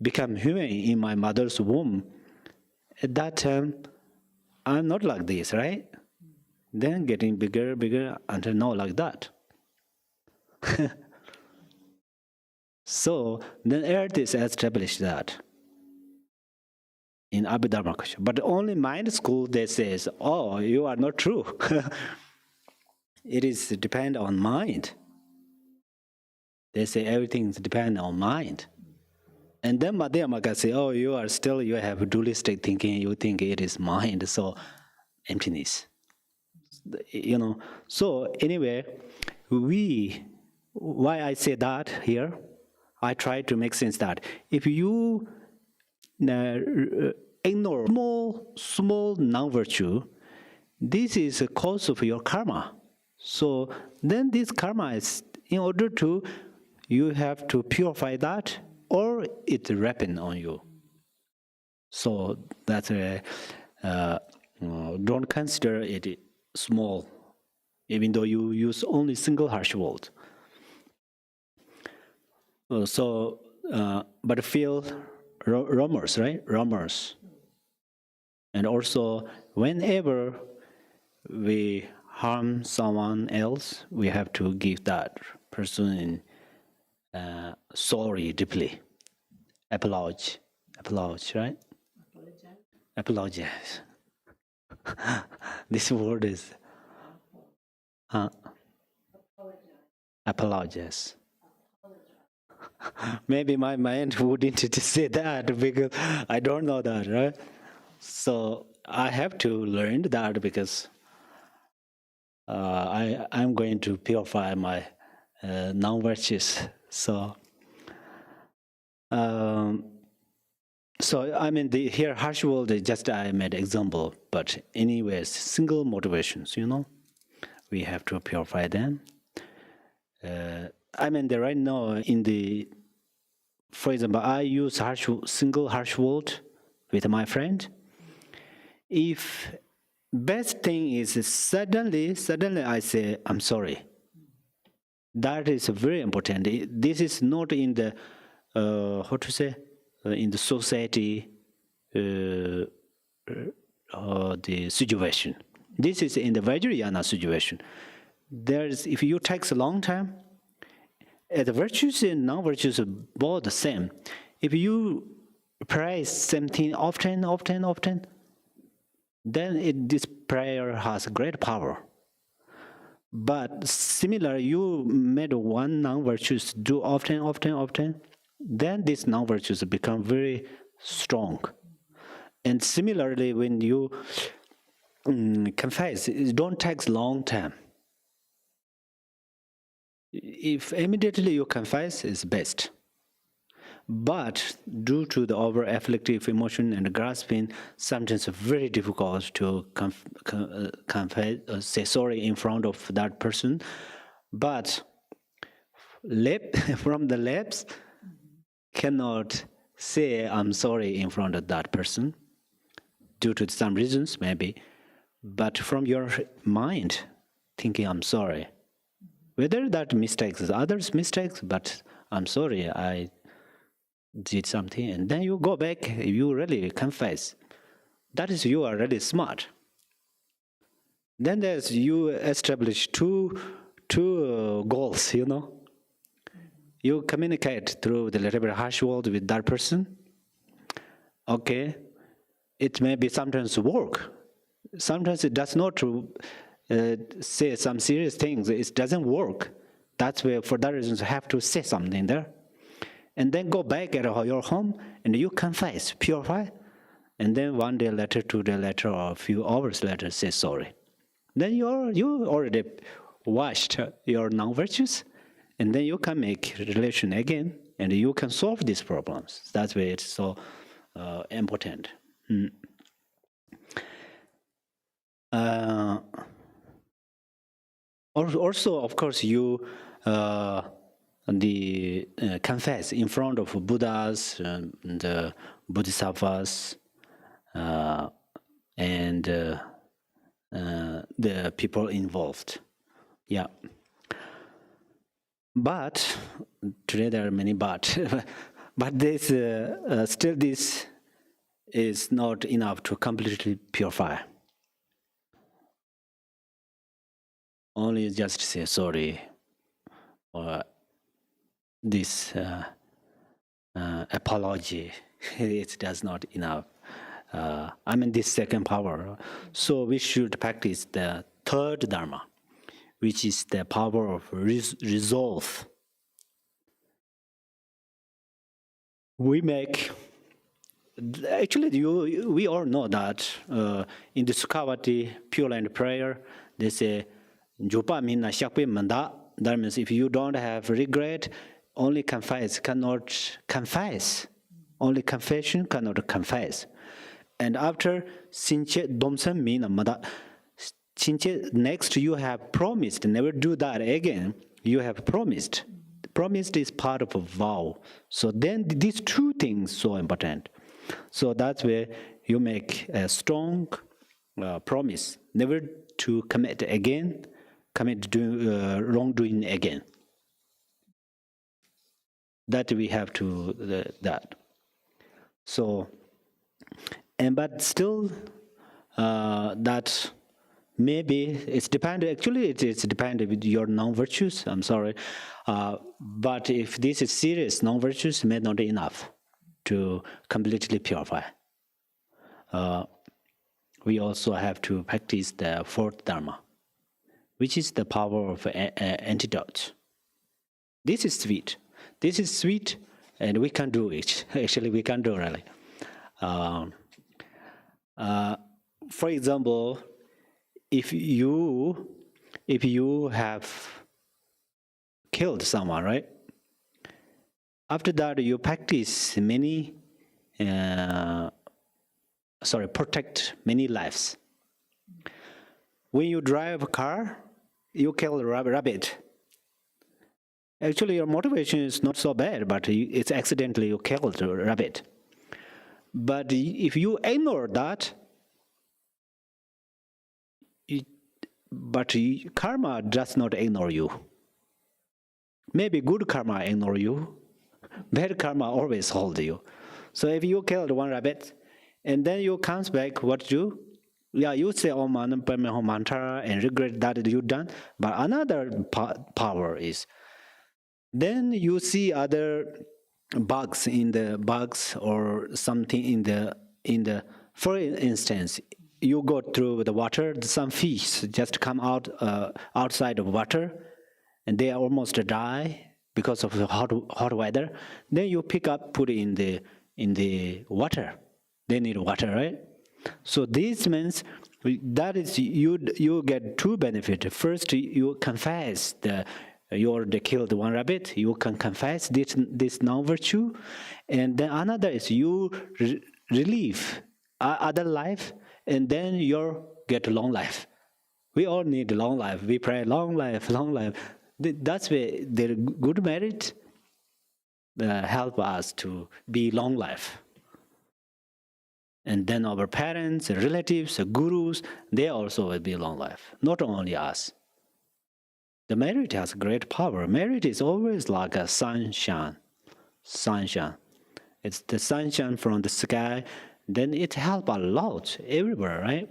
become human in my mother's womb, at that time, I'm not like this, right? Then getting bigger until now like that. So then Earth is established that in Abhidharma Kosha. But only mind school, they says, oh, you are not true. It is depend on mind. They say everything depends on mind. And then Madhyama can say, oh, you have dualistic thinking, you think it is mind, so emptiness. So anyway, why I say that here, I try to make sense that if you ignore small non-virtue, this is a cause of your karma. So then this karma is, in order to, you have to purify that, or it ripen on you. So that's don't consider it small, even though you use only single harsh word. But feel remorse, right? Remorse. And also, whenever we harm someone else, we have to give that person sorry deeply. Apologize, right? Apologize. This word is apologize. Maybe my mind wouldn't say that because I don't know that, right? So I have to learn that because I'm going to purify my non-virtues. So I mean, here harsh world is just I made example, but anyways, single motivations, we have to purify them. I mean, right now for example, I use single harsh word with my friend. If best thing is suddenly I say I'm sorry. That is very important. This is not in the in the society the situation. This is in the Vajrayana situation. If you takes a long time, the virtues and non-virtues are both the same. If you praise something often, then this prayer has great power. But similar, you made one non-virtues do often, then these non-virtues become very strong. And similarly, when you confess, it don't take long time. If immediately you confess, is best. But due to the over-afflictive emotion and grasping, sometimes it's very difficult to confess, say sorry in front of that person. But from the lips cannot say I'm sorry in front of that person due to some reasons maybe. But from your mind, thinking I'm sorry. Whether that mistakes is others' mistakes, but I'm sorry, I did something, and then you go back, you really confess. That is, you are really smart. Then there's you establish two goals, You communicate through the little bit harsh word with that person. Okay, it may be sometimes work. Sometimes it does not say some serious things. It doesn't work. That's where, for that reason, you have to say something there. And then go back at your home and you confess, purify. And then 1 day later, 2 day later, or a few hours later, say sorry. Then you already washed your non-virtues, and then you can make relation again, and you can solve these problems. That's why it's so important. Also, of course, you confess in front of Buddhas, the Bodhisattvas, and the people involved. Yeah. But today there are many but. But this still this is not enough to completely purify. Only just say sorry, or this apology, it does not enough. I mean this second power. So we should practice the third Dharma, which is the power of resolve. we make, actually we all know that in the Sukhavati Pure Land Prayer, they say, Jupa minna shakpe manda. That means if you don't have regret, only confess cannot confess. Only confession cannot confess. And after sinche domsan mina mada, sinche next you have promised never do that again. You have promised. Promised is part of a vow. So then these two things so important. So that's where you make a strong promise never to commit again, commit wrongdoing again. That we have to that. So, and but still, that maybe it's dependent. Actually, it's dependent with your non-virtues. I'm sorry, but if this is serious, non-virtues may not be enough to completely purify. We also have to practice the fourth Dharma, which is the power of antidote. This is sweet. This is sweet, and we can do it. Actually, we can do really. For example, if you have killed someone, right? After that, you practice many, protect many lives. When you drive a car, you kill a rabbit. Actually, your motivation is not so bad, but it's accidentally you killed a rabbit. But if you ignore that, karma does not ignore you. Maybe good karma ignore you, bad karma always hold you. So if you killed one rabbit, and then you comes back, what do? Yeah, you say Om Mani Padme Hum mantra and regret that you done. But another power is, then you see other bugs or something in the. For instance, you go through the water. Some fish just come out outside of water, and they almost die because of the hot weather. Then you pick up, put it in the water. They need water, right? So this means that is you get two benefits. First, you confess you killed one rabbit. You can confess this non-virtue, and then another is you relieve other life, and then you get long life. We all need long life. We pray long life, long life. That's where the good merit help us to be long life. And then our parents, relatives, gurus, they also will be long life, not only us. The merit has great power. Merit is always like a sunshine. Sunshine. It's the sunshine from the sky. Then it helps a lot everywhere, right?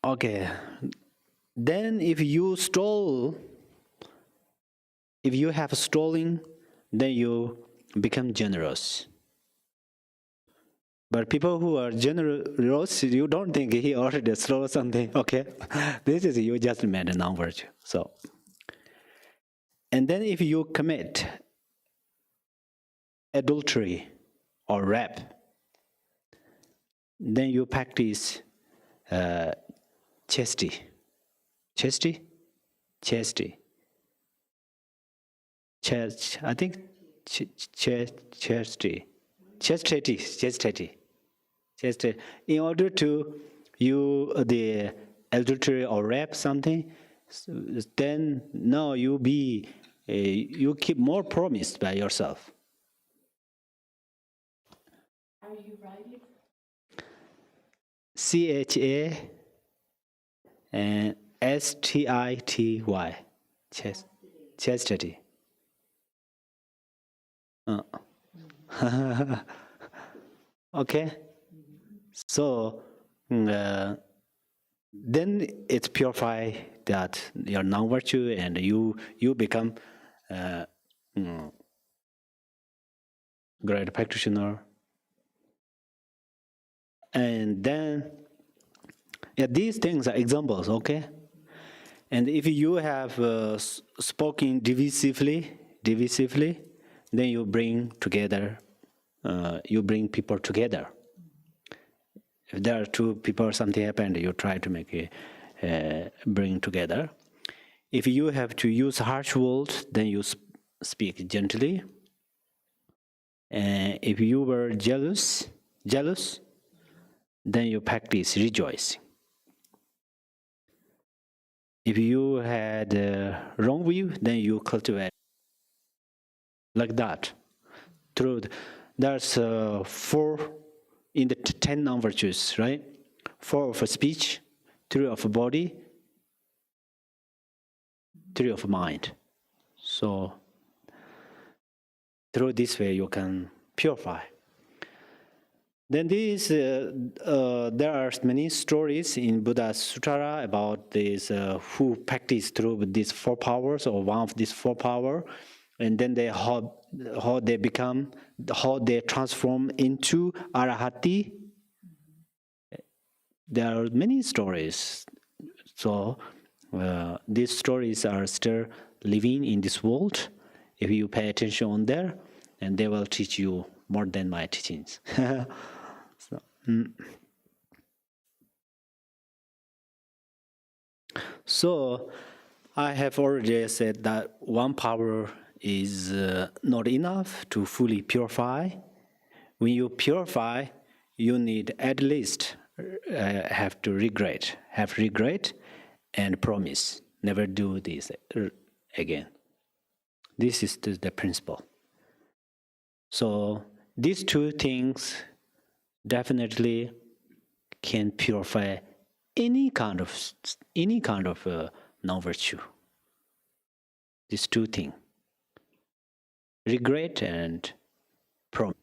Okay. Then if you have stolen, then you become generous. But people who are generous, you don't think he already stole something, okay? This is you just made a non-virtue. So, and then if you commit adultery or rape, then you practice chastity. Chastity? Chastity. I think chastity. Chastity. In order to the adultery or rape something, then now you keep more promise by yourself. Are you writing? CHA and STITY. Chastity. Okay. So then it's purify that your non-virtue, and you become great practitioner. And then these things are examples, okay? And if you have spoken divisively, then you bring together, you bring people together. If there are two people, something happened, you try to make it bring together. If you have to use harsh words, then you speak gently. And if you were jealous, then you practice rejoicing. If you had wrong view, then you cultivate like that. There's 4 in the 10 non-virtues, right? 4 of speech, 3 of body, 3 of mind. So through this way you can purify. Then there are many stories in Buddha's Suttara about this who practice through these 4 powers or one of these 4 powers, and then how they transform into arahati. There are many stories. So these stories are still living in this world. If you pay attention on there, and they will teach you more than my teachings. So I have already said that one power is not enough to fully purify. When you purify, you need at least have regret and promise never do this again. This is the principle. So these 2 things definitely can purify any kind of non-virtue. These 2 things, regret and promise.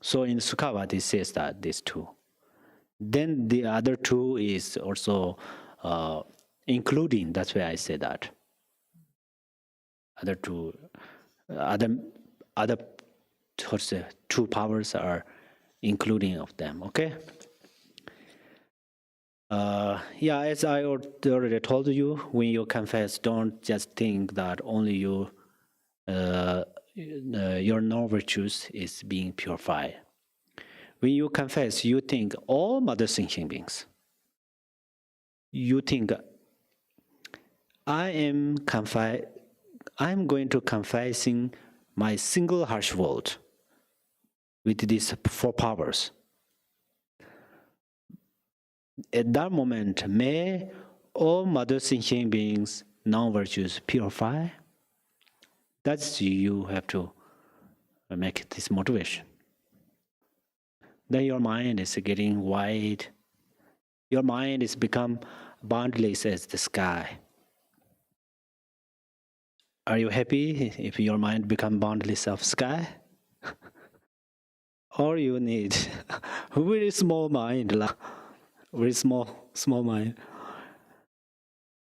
So in Sukhavati it says that these 2. Then the other 2 is also including. That's why I say that. Other 2 2 powers are including of them. Okay. As I already told you, when you confess, don't just think that only your non-virtues is being purified. When you confess, you think all mother sentient beings. You think I'm going to confessing my single harsh word with these 4 powers. At that moment, may all mother sentient beings non-virtues purify. That's you have to make this motivation. Then your mind is getting wide. Your mind is become boundless as the sky. Are you happy if your mind become boundless of sky? Or you need a very small mind, very small mind.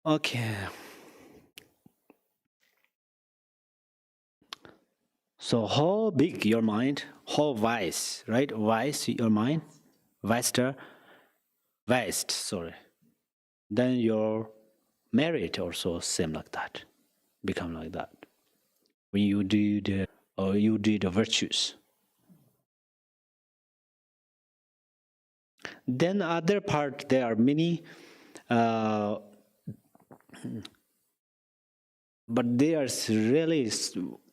Okay. So how big your mind, how wise, right? Wise your mind, vast, sorry. Then your merit also same like that, become like that. When you do the virtues. Then other part, there are many, but they are really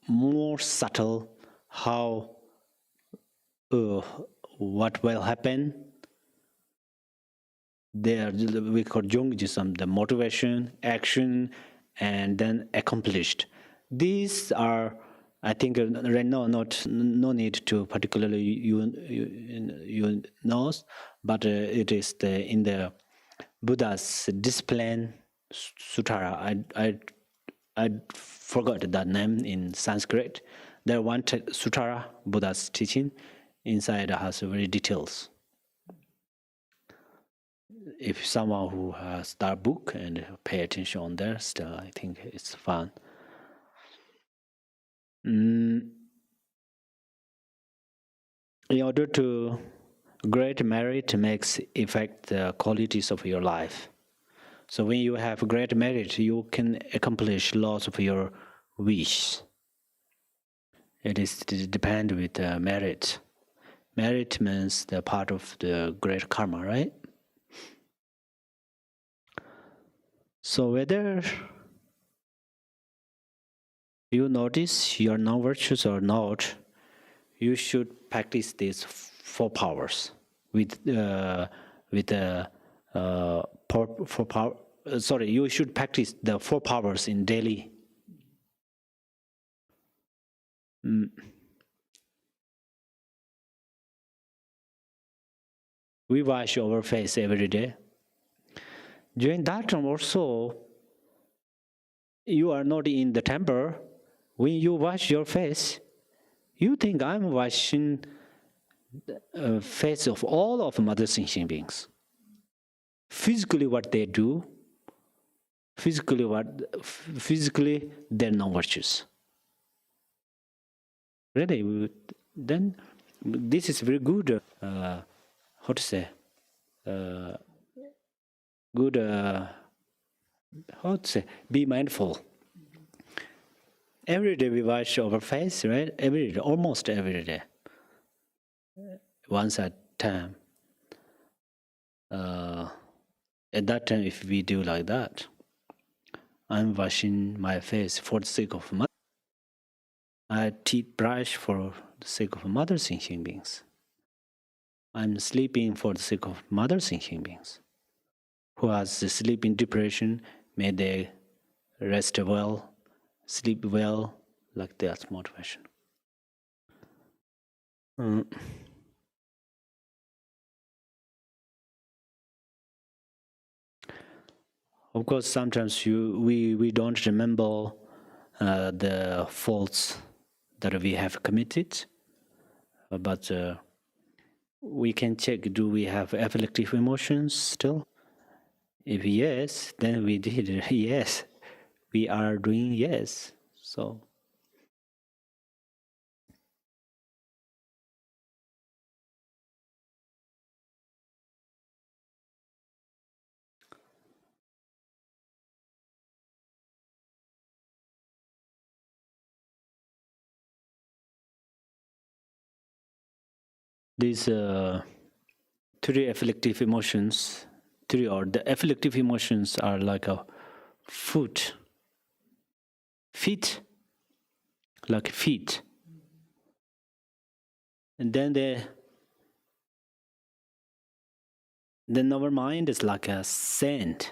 more subtle how what will happen. There we call Jungjism, the motivation, action, and then accomplished. These are, I think, right now no need to particularly you knows, but it is in the Buddha's discipline Suttara. I forgot that name in Sanskrit. There one Suttara, Buddha's teaching, inside has very details. If someone who has that book and pay attention on there, still I think it's fun. In order to great merit makes affect the qualities of your life. So when you have great merit, you can accomplish lots of your wish. It is depend with merit. Merit means the part of the great karma, right? So whether you notice your non-virtues or not, you should practice these four powers with four power. Sorry, you should practice the four powers in daily. We wash our face every day. During that time also, you are not in the temple. When you wash your face, you think I'm washing the face of all of mother sentient beings. Physically, what they do, physically they're non-virtues. Really, then this is very good. How to say? Good. How to say? Be mindful. Every day we wash our face, right? Every day, almost every day. Once at a time. At that time, if we do like that, I'm washing my face for the sake of mother. I teeth brush for the sake of mother sentient beings. I'm sleeping for the sake of mother sentient beings. Who has sleeping depression, may they rest well, sleep well, like that's motivation. Of course, sometimes we don't remember the faults that we have committed, but we can check, do we have afflictive emotions still? If yes, then we did yes. We are doing yes. So these three afflictive emotions, the afflictive emotions are like a foot, feet, like feet. And then our mind is like a sand.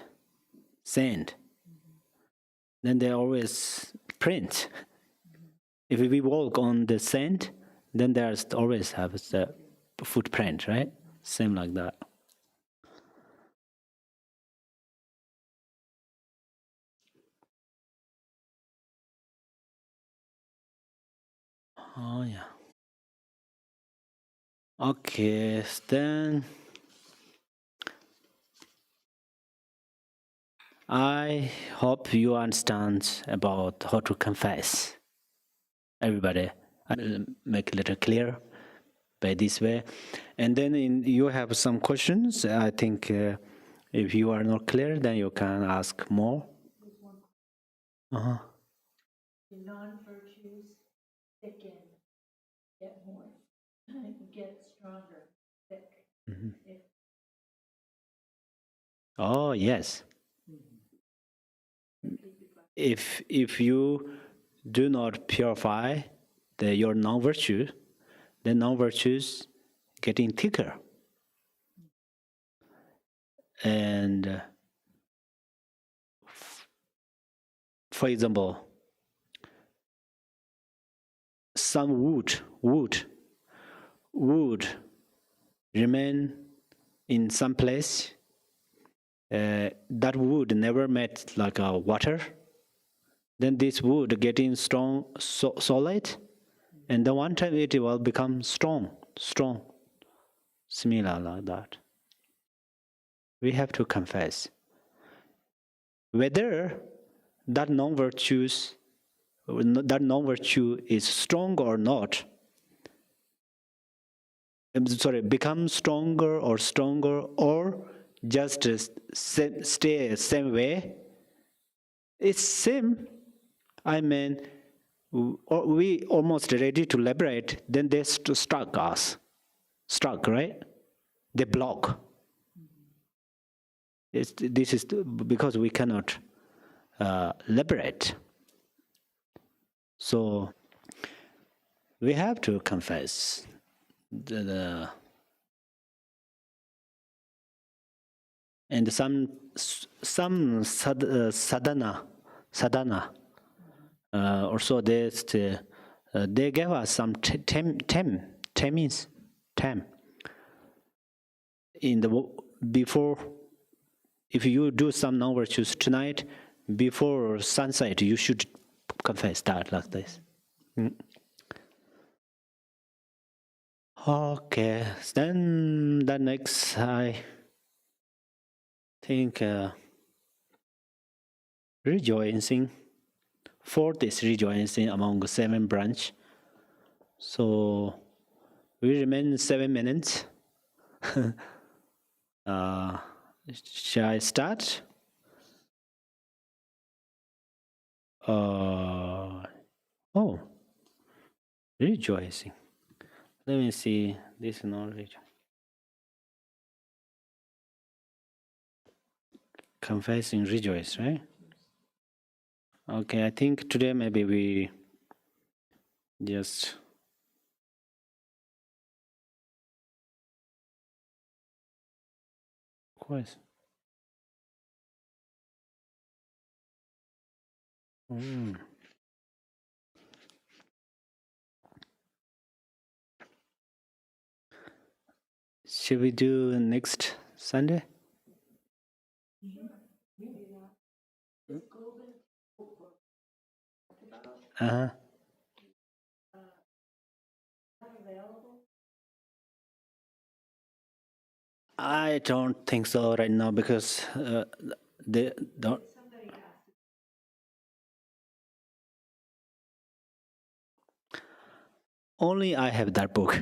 Then they always print. If we walk on the sand, then there's always have the footprint, right? Same like that. Oh yeah. Okay, then I hope you understand about how to confess. Everybody, I'll make it a little clear by this way. And then you have some questions. I think if you are not clear, then you can ask more. Uh-huh. The non-virtues thicken, get more, get stronger, thick. Oh yes. If you do not purify your non-virtue, the non-virtues getting thicker. And for example, some wood remain in some place. That wood never met like a water. Then this wood getting strong, solid, and then one time it will become strong, similar like that. We have to confess whether that non-virtue is strong or not. Become stronger, or just stay same way. It's same. I mean, we almost ready to liberate, then they struck us. Struck, right? They block. This is because we cannot liberate. So we have to confess and some sadhana also they gave us some tem means tem in the before. If you do some non-virtues tonight before sunset, you should confess that like this. Okay, then the next I think rejoicing. Fourth is rejoicing among 7 branch. So we remain 7 minutes. Shall I start? Oh, rejoicing. Let me see. This is not rejoicing. Confessing, rejoice, right? Okay, I think today maybe we just of course. Should we do next Sunday? Uh-huh. I don't think so right now because they don't. Only I have that book.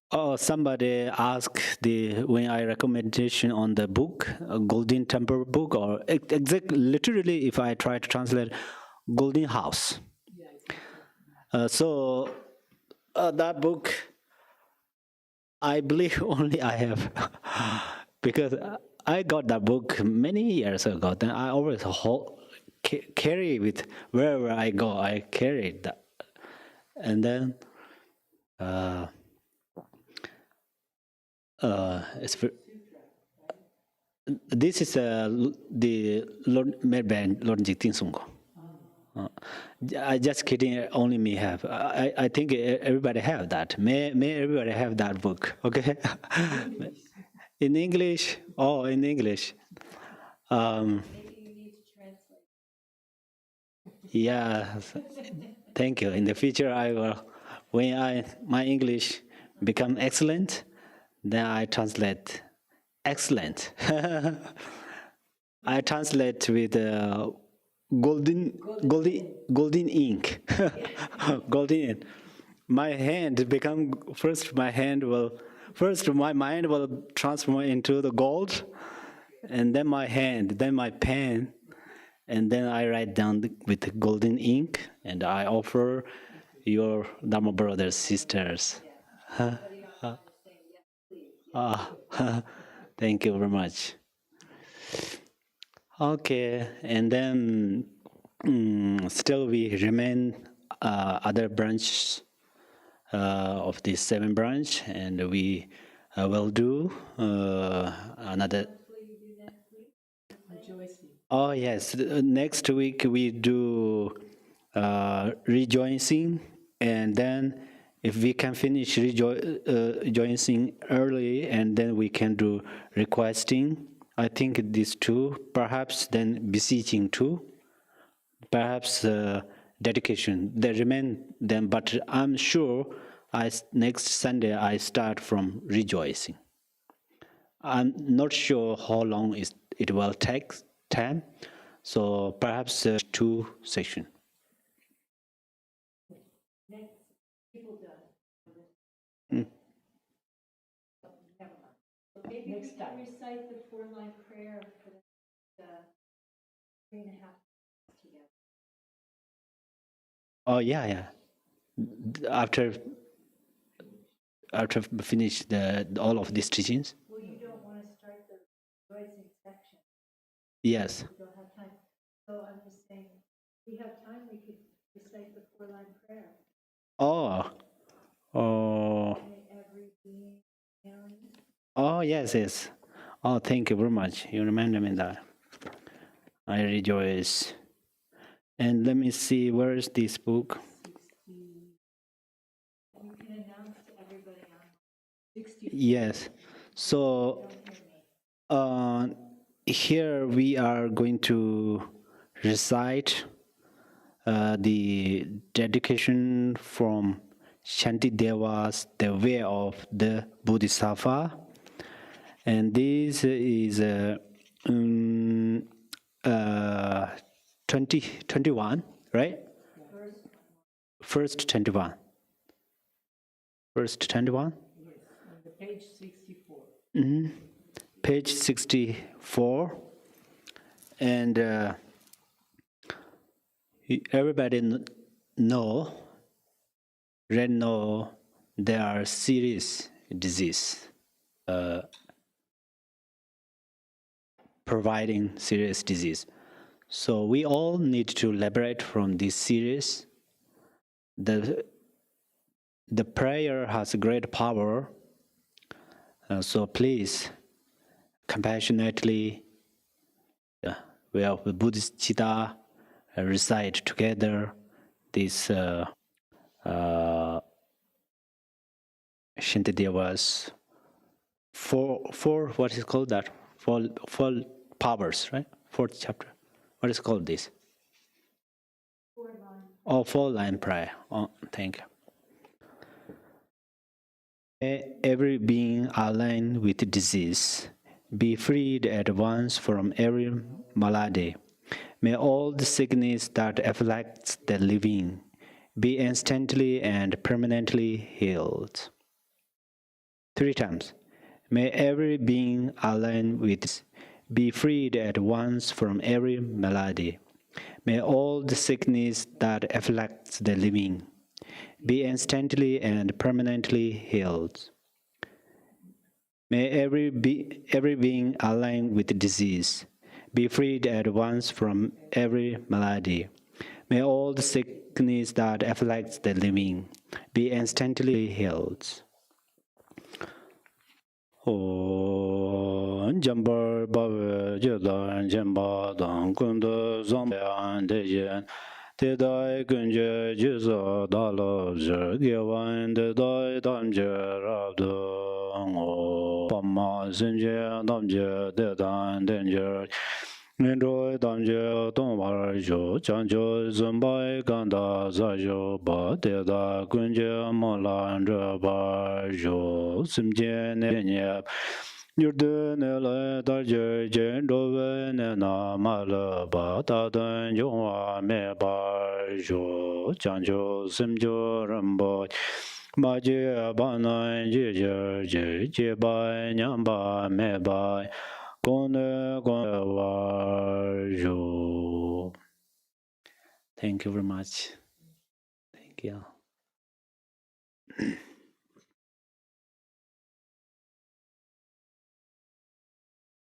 Oh, somebody asked when I recommendation on the book, Golden Temple book, or literally if I try to translate, Golden House. So that book, I believe only I have because I got that book many years ago. Then I always carry with wherever I go. I carry that, and then this is the Lord Medband Lord Jiktin Sungko. I just kidding. Only me have. I think everybody have that. May everybody have that book. Okay. In English. Oh, in English. Maybe you need to translate. Yeah. Thank you. In the future, I will. When my English become excellent, then I translate excellent. I translate with golden ink. Golden ink. My hand become first. My mind will transform into the gold, and then my hand, then my pen, and then I write down with the golden ink, and I offer your Dharma brothers, sisters. Thank you very much. Okay, and then still we remain other branches of this 7 branch, and we will do another. Oh yes, next week we do rejoicing, and then if we can finish rejoicing early, and then we can do requesting. I think these 2, perhaps then beseeching 2, perhaps dedication. They remain them, but I'm sure next Sunday I start from rejoicing. I'm not sure how long it will take time, so perhaps 2 sessions. Maybe we Next can time. recite the 4-line prayer for the 3.5 together. Oh yeah. After finish all of these teachings. Well, you don't want to start the rejoicing section. Yes. We don't have time. So I'm just saying, if we have time, we could recite the 4-line prayer. Oh. May every being known. Oh yes. Oh, thank you very much. You reminded me that. I rejoice. And let me see, where is this book? 60. You can announce to everybody on 60. Yes. So Don't hear me. here we are going to recite the dedication from Shantidevas, the way of the Bodhisattva. And this is 21, right? First 21. First 21? Yes, on the page 64. Page 64. And everybody know there are serious disease, providing serious disease. So we all need to liberate from this serious. The prayer has great power. So please, compassionately, we have the Buddhist Chitta recite together this Shantidevas four what is called that? Four powers, right? Fourth chapter. What is called this? 4-line. Oh, 4-line prayer. Oh, thank you. May every being aligned with disease be freed at once from every malady. May all the sickness that afflicts the living be instantly and permanently healed. 3 times. May every being aligned with be freed at once from every malady. May all the sickness that afflicts the living be instantly and permanently healed. May every being aligned with disease be freed at once from every malady. May all the sickness that afflicts the living be instantly healed. Jambar Bave Jedan Jamba Dan Kunda Zambayan Dejan Tedai Gunja Jiza Dala Gewan Tedai Damja Rabdo Pama Zinja Damja Dedan Danger Nendroy Damja Tomar Jo Chanjo Zumbai Ganda Zajo Ba Teda Gunja Molan Draba Jo Simjen Nenyap Yurdene Darje Jendove Nena Malaba Tadan Jongwa Meba Jo Chanjo Simjo Rambo Maji Bana Jija Jiba Nyamba Meba Thank you very much. Thank you.